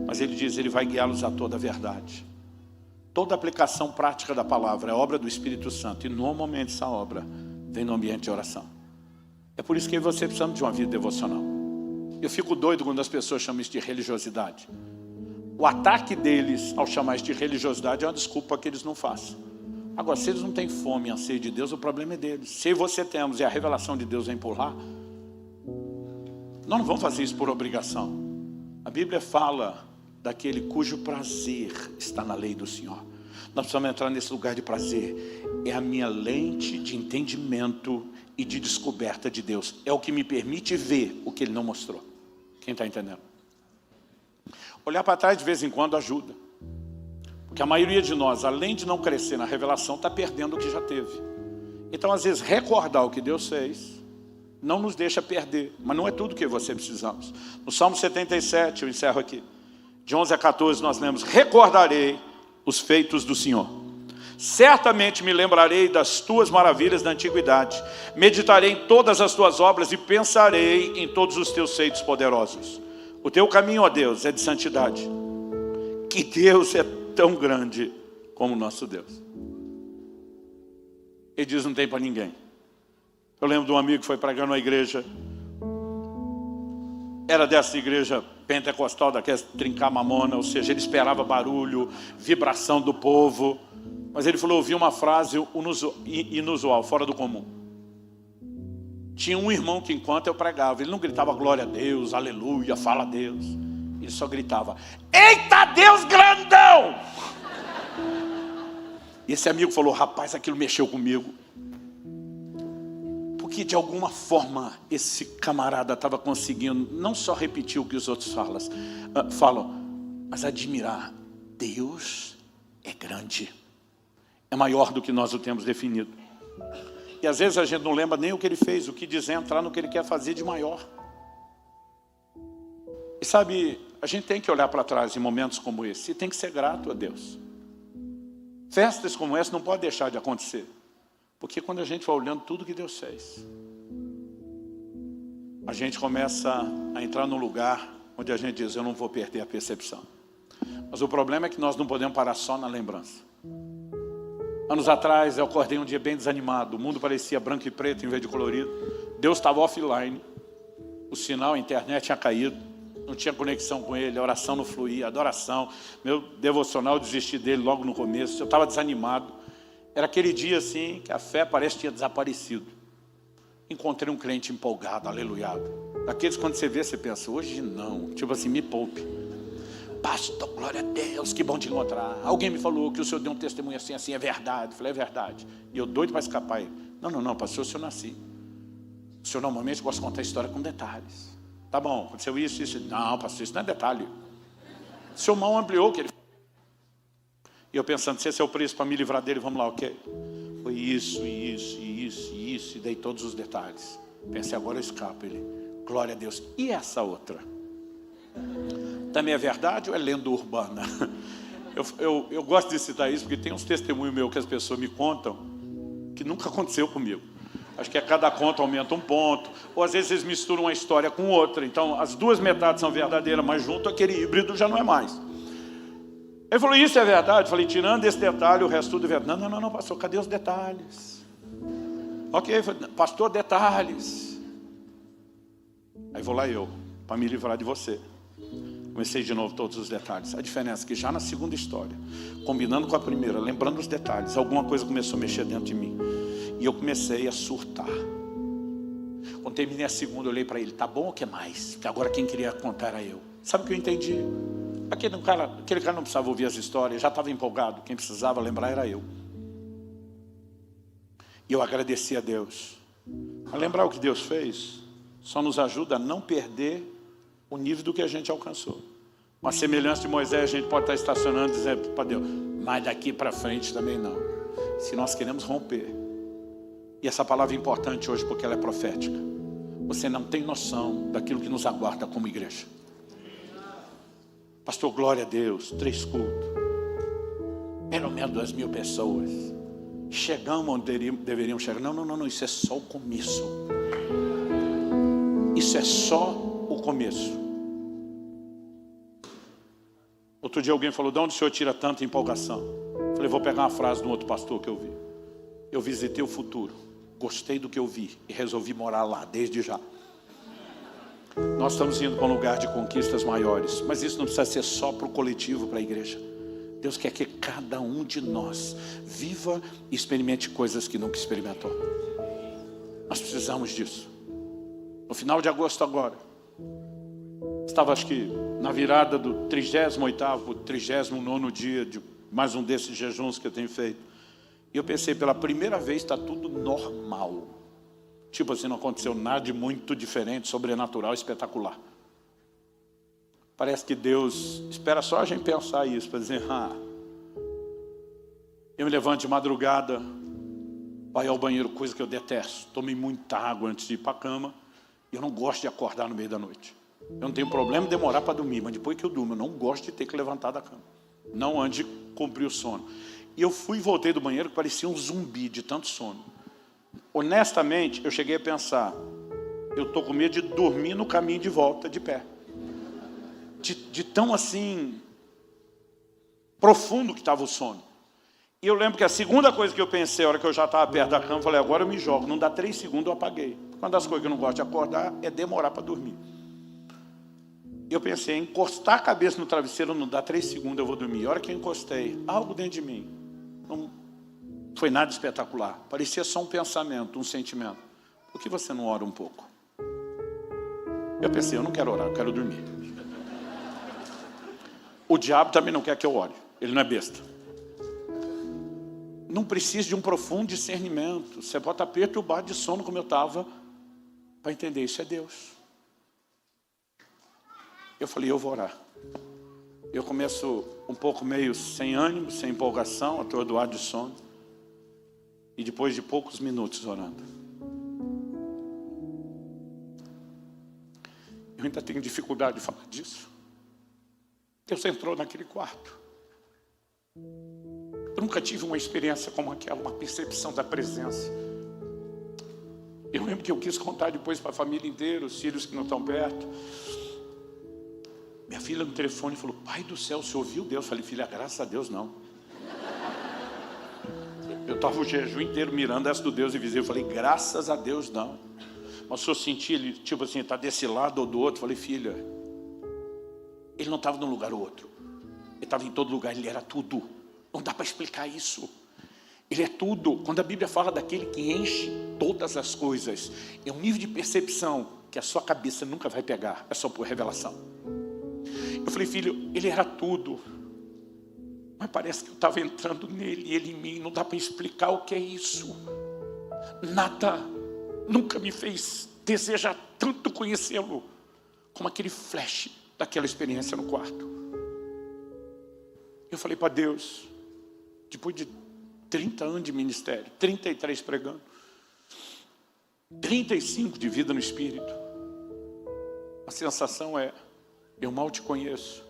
mas Ele diz, Ele vai guiá-los a toda a verdade. Toda aplicação prática da palavra é obra do Espírito Santo, e normalmente essa obra vem no ambiente de oração. É por isso que você precisa de uma vida devocional. Eu fico doido quando as pessoas chamam isso de religiosidade. O ataque deles ao chamar isso de religiosidade é uma desculpa que eles não façam. Agora, se eles não têm fome e anseio de Deus, o problema é deles. Se você temos e a revelação de Deus vem por lá, nós não vamos fazer isso por obrigação. A Bíblia fala daquele cujo prazer está na lei do Senhor. Nós precisamos entrar nesse lugar de prazer. É a minha lente de entendimento e de descoberta de Deus. É o que me permite ver o que Ele não mostrou. Quem está entendendo? Olhar para trás de vez em quando ajuda. Porque a maioria de nós, além de não crescer na revelação, está perdendo o que já teve. Então, às vezes, recordar o que Deus fez não nos deixa perder. Mas não é tudo que você precisamos. No Salmo 77, eu encerro aqui. De 11 a 14 nós lemos, recordarei os feitos do Senhor. Certamente me lembrarei das tuas maravilhas da antiguidade. Meditarei em todas as tuas obras e pensarei em todos os teus feitos poderosos. O teu caminho, ó Deus, é de santidade. Que Deus é tão grande como o nosso Deus. Ele diz, não tem para ninguém. Eu lembro de um amigo que foi pregar numa igreja. Era dessa igreja pentecostal, daquela trincar mamona, ou seja, ele esperava barulho, vibração do povo. Mas ele falou, ouvi uma frase inusual, fora do comum. Tinha um irmão que enquanto eu pregava, ele não gritava glória a Deus, aleluia, fala a Deus. Ele só gritava, eita Deus grandão! E esse amigo falou, rapaz, aquilo mexeu comigo. Porque de alguma forma esse camarada estava conseguindo não só repetir o que os outros falam, mas admirar. Deus é grande. É maior do que nós o temos definido. E às vezes a gente não lembra nem o que Ele fez, o que dizer, entrar no que Ele quer fazer de maior. E sabe, a gente tem que olhar para trás em momentos como esse e tem que ser grato a Deus. Festas como essa não podem deixar de acontecer. Porque quando a gente vai olhando tudo que Deus fez, a gente começa a entrar num lugar onde a gente diz, eu não vou perder a percepção. Mas o problema é que nós não podemos parar só na lembrança. Anos atrás eu acordei um dia bem desanimado, o mundo parecia branco e preto em vez de colorido. Deus estava offline, o sinal, a internet tinha caído, não tinha conexão com Ele, a oração não fluía, a adoração, meu devocional, eu desisti dele logo no começo, eu estava desanimado. Era aquele dia assim, que a fé parece que tinha desaparecido. Encontrei um crente empolgado, aleluiado. Daqueles quando você vê, você pensa, hoje não, tipo assim, me poupe. Pastor, glória a Deus, que bom te encontrar. Alguém me falou que o senhor deu um testemunho assim, assim, é verdade. Eu falei, é verdade. E eu doido para escapar. Não, pastor, o senhor nasci. O senhor normalmente gosta de contar a história com detalhes. Tá bom, aconteceu isso. Não, pastor, isso não é detalhe. O senhor mal ampliou o que ele falou. E eu pensando, se esse é o preço para me livrar dele, vamos lá, ok? Foi isso. E dei todos os detalhes. Pensei, agora eu escapo. Ele, glória a Deus. E essa outra? Também é verdade ou é lenda urbana? Eu gosto de citar isso porque tem uns testemunhos meus que as pessoas me contam que nunca aconteceu comigo. Acho que a cada conta aumenta um ponto, ou às vezes eles misturam uma história com outra. Então as duas metades são verdadeiras, mas junto aquele híbrido já não é mais. Ele falou, isso é verdade? Eu falei, tirando esse detalhe, o resto tudo é verdade. Não, pastor, cadê os detalhes? Ok, pastor, detalhes. Aí vou lá eu, para me livrar de você. Comecei de novo todos os detalhes. A diferença é que já na segunda história, combinando com a primeira, lembrando os detalhes, alguma coisa começou a mexer dentro de mim. E eu comecei a surtar. Quando terminei a segunda, eu olhei para ele, tá bom ou quer mais? Porque agora quem queria contar era eu. Sabe o que eu entendi? Aquele cara não precisava ouvir as histórias, já estava empolgado. Quem precisava lembrar era eu. E eu agradeci a Deus. A lembrar o que Deus fez, só nos ajuda a não perder o nível do que a gente alcançou. Com a semelhança de Moisés, a gente pode estar estacionando e dizendo para Deus, mas daqui para frente também não. Se nós queremos romper. E essa palavra é importante hoje porque ela é profética. Você não tem noção daquilo que nos aguarda como igreja. Pastor, glória a Deus, 3 cultos. Pelo menos 2.000 pessoas. Chegamos onde deveríamos chegar. Não, isso é só o começo. Isso é só o começo. Outro dia alguém falou, de onde o senhor tira tanta empolgação? Eu falei, vou pegar uma frase de um outro pastor que eu vi. Eu visitei o futuro, gostei do que eu vi e resolvi morar lá desde já. Nós estamos indo para um lugar de conquistas maiores, mas isso não precisa ser só para o coletivo, para a igreja. Deus quer que cada um de nós viva e experimente coisas que nunca experimentou. Nós precisamos disso. No final de agosto agora, estava acho que na virada do 38º, 39º dia de mais um desses jejuns que eu tenho feito. E eu pensei, pela primeira vez está tudo normal. Tipo assim, não aconteceu nada de muito diferente, sobrenatural, espetacular. Parece que Deus espera só a gente pensar isso, para dizer, eu me levanto de madrugada, vai ao banheiro, coisa que eu detesto. Tomei muita água antes de ir para a cama, e eu não gosto de acordar no meio da noite. Eu não tenho problema em demorar para dormir, mas depois que eu durmo, eu não gosto de ter que levantar da cama. Não antes de cumprir o sono. E eu fui e voltei do banheiro que parecia um zumbi de tanto sono. Honestamente, eu cheguei a pensar, eu estou com medo de dormir no caminho de volta de pé. De tão assim, profundo que estava o sono. E eu lembro que a segunda coisa que eu pensei, a hora que eu já estava perto da cama, eu falei, agora eu me jogo. Não dá 3 segundos, eu apaguei. Uma das coisas que eu não gosto de acordar é demorar para dormir. Eu pensei, encostar a cabeça no travesseiro, não dá 3 segundos, eu vou dormir. A hora que eu encostei, algo dentro de mim, não foi nada espetacular. Parecia só um pensamento, um sentimento. Por que você não ora um pouco? Eu pensei, eu não quero orar, eu quero dormir. O diabo também não quer que eu ore. Ele não é besta. Não precisa de um profundo discernimento. Você pode estar perturbado de sono como eu estava, para entender, isso é Deus. Eu falei, eu vou orar. Eu começo um pouco meio sem ânimo, sem empolgação, atordoado de sono. E depois de poucos minutos orando, eu ainda tenho dificuldade de falar disso. Deus entrou naquele quarto. Eu nunca tive uma experiência como aquela, uma percepção da presença. Eu lembro que eu quis contar depois para a família inteira, os filhos que não estão perto. Minha filha no telefone falou, pai do céu, você ouviu Deus? Eu falei, filha, graças a Deus não. Eu estava o jejum inteiro mirando essa do Deus invisível. Eu falei, graças a Deus não. Mas se eu senti ele, tipo assim, está desse lado ou do outro. Eu falei, filha, ele não estava num lugar ou outro. Ele estava em todo lugar, ele era tudo. Não dá para explicar isso. Ele é tudo. Quando a Bíblia fala daquele que enche todas as coisas, é um nível de percepção que a sua cabeça nunca vai pegar. É só por revelação. Eu falei, filho, ele era tudo. Mas parece que eu estava entrando nele e ele em mim. Não dá para explicar o que é isso. Nada nunca me fez desejar tanto conhecê-lo como aquele flash daquela experiência no quarto. Eu falei para Deus, depois de 30 anos de ministério, 33 pregando, 35 de vida no Espírito, a sensação é, eu mal te conheço,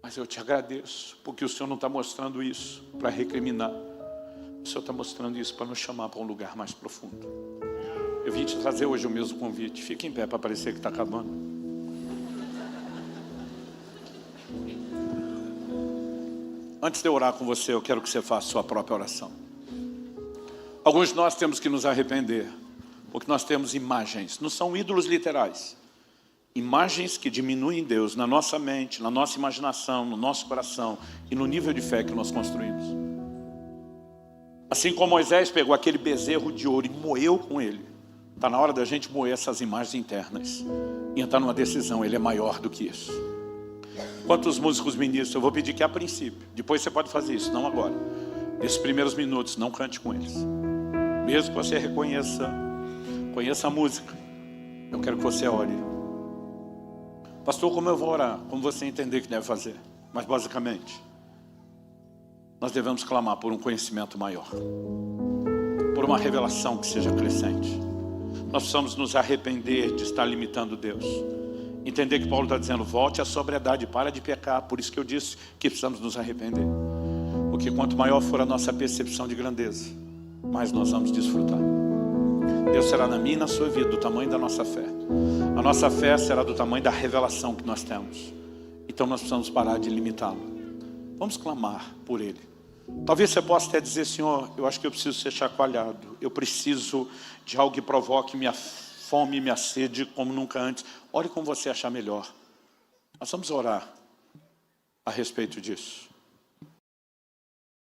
mas eu te agradeço, porque o Senhor não está mostrando isso para recriminar, o Senhor está mostrando isso para nos chamar para um lugar mais profundo. Eu vim te trazer hoje o mesmo convite. Fique em pé para parecer que está acabando. Antes de eu orar com você, eu quero que você faça a sua própria oração. Alguns de nós temos que nos arrepender, porque nós temos imagens, não são ídolos literais. imagens que diminuem Deus na nossa mente, na nossa imaginação, no nosso coração e no nível de fé que nós construímos. Assim como Moisés pegou aquele bezerro de ouro e moeu com ele, está na hora da gente moer essas imagens internas e entrar numa decisão. Ele é maior do que isso. Quantos músicos ministram? Eu vou pedir que a princípio, depois você pode fazer isso, não agora. Nesses primeiros minutos, não cante com eles. Mesmo que você conheça a música, eu quero que você ore. Pastor, como eu vou orar? Como você entender que deve fazer? Mas basicamente, nós devemos clamar por um conhecimento maior, por uma revelação que seja crescente. Nós precisamos nos arrepender de estar limitando Deus. Entender que Paulo está dizendo, volte à sobriedade, para de pecar. Por isso que eu disse que precisamos nos arrepender. Porque quanto maior for a nossa percepção de grandeza, mais nós vamos desfrutar. Deus será na minha e na sua vida do tamanho da nossa fé. A nossa fé será do tamanho da revelação que nós temos. Então nós precisamos parar de limitá-lo. Vamos clamar por Ele. Talvez você possa até dizer, Senhor, eu acho que eu preciso ser chacoalhado. Eu preciso de algo que provoque minha fome e minha sede como nunca antes. Ore como você achar melhor. Nós vamos orar a respeito disso.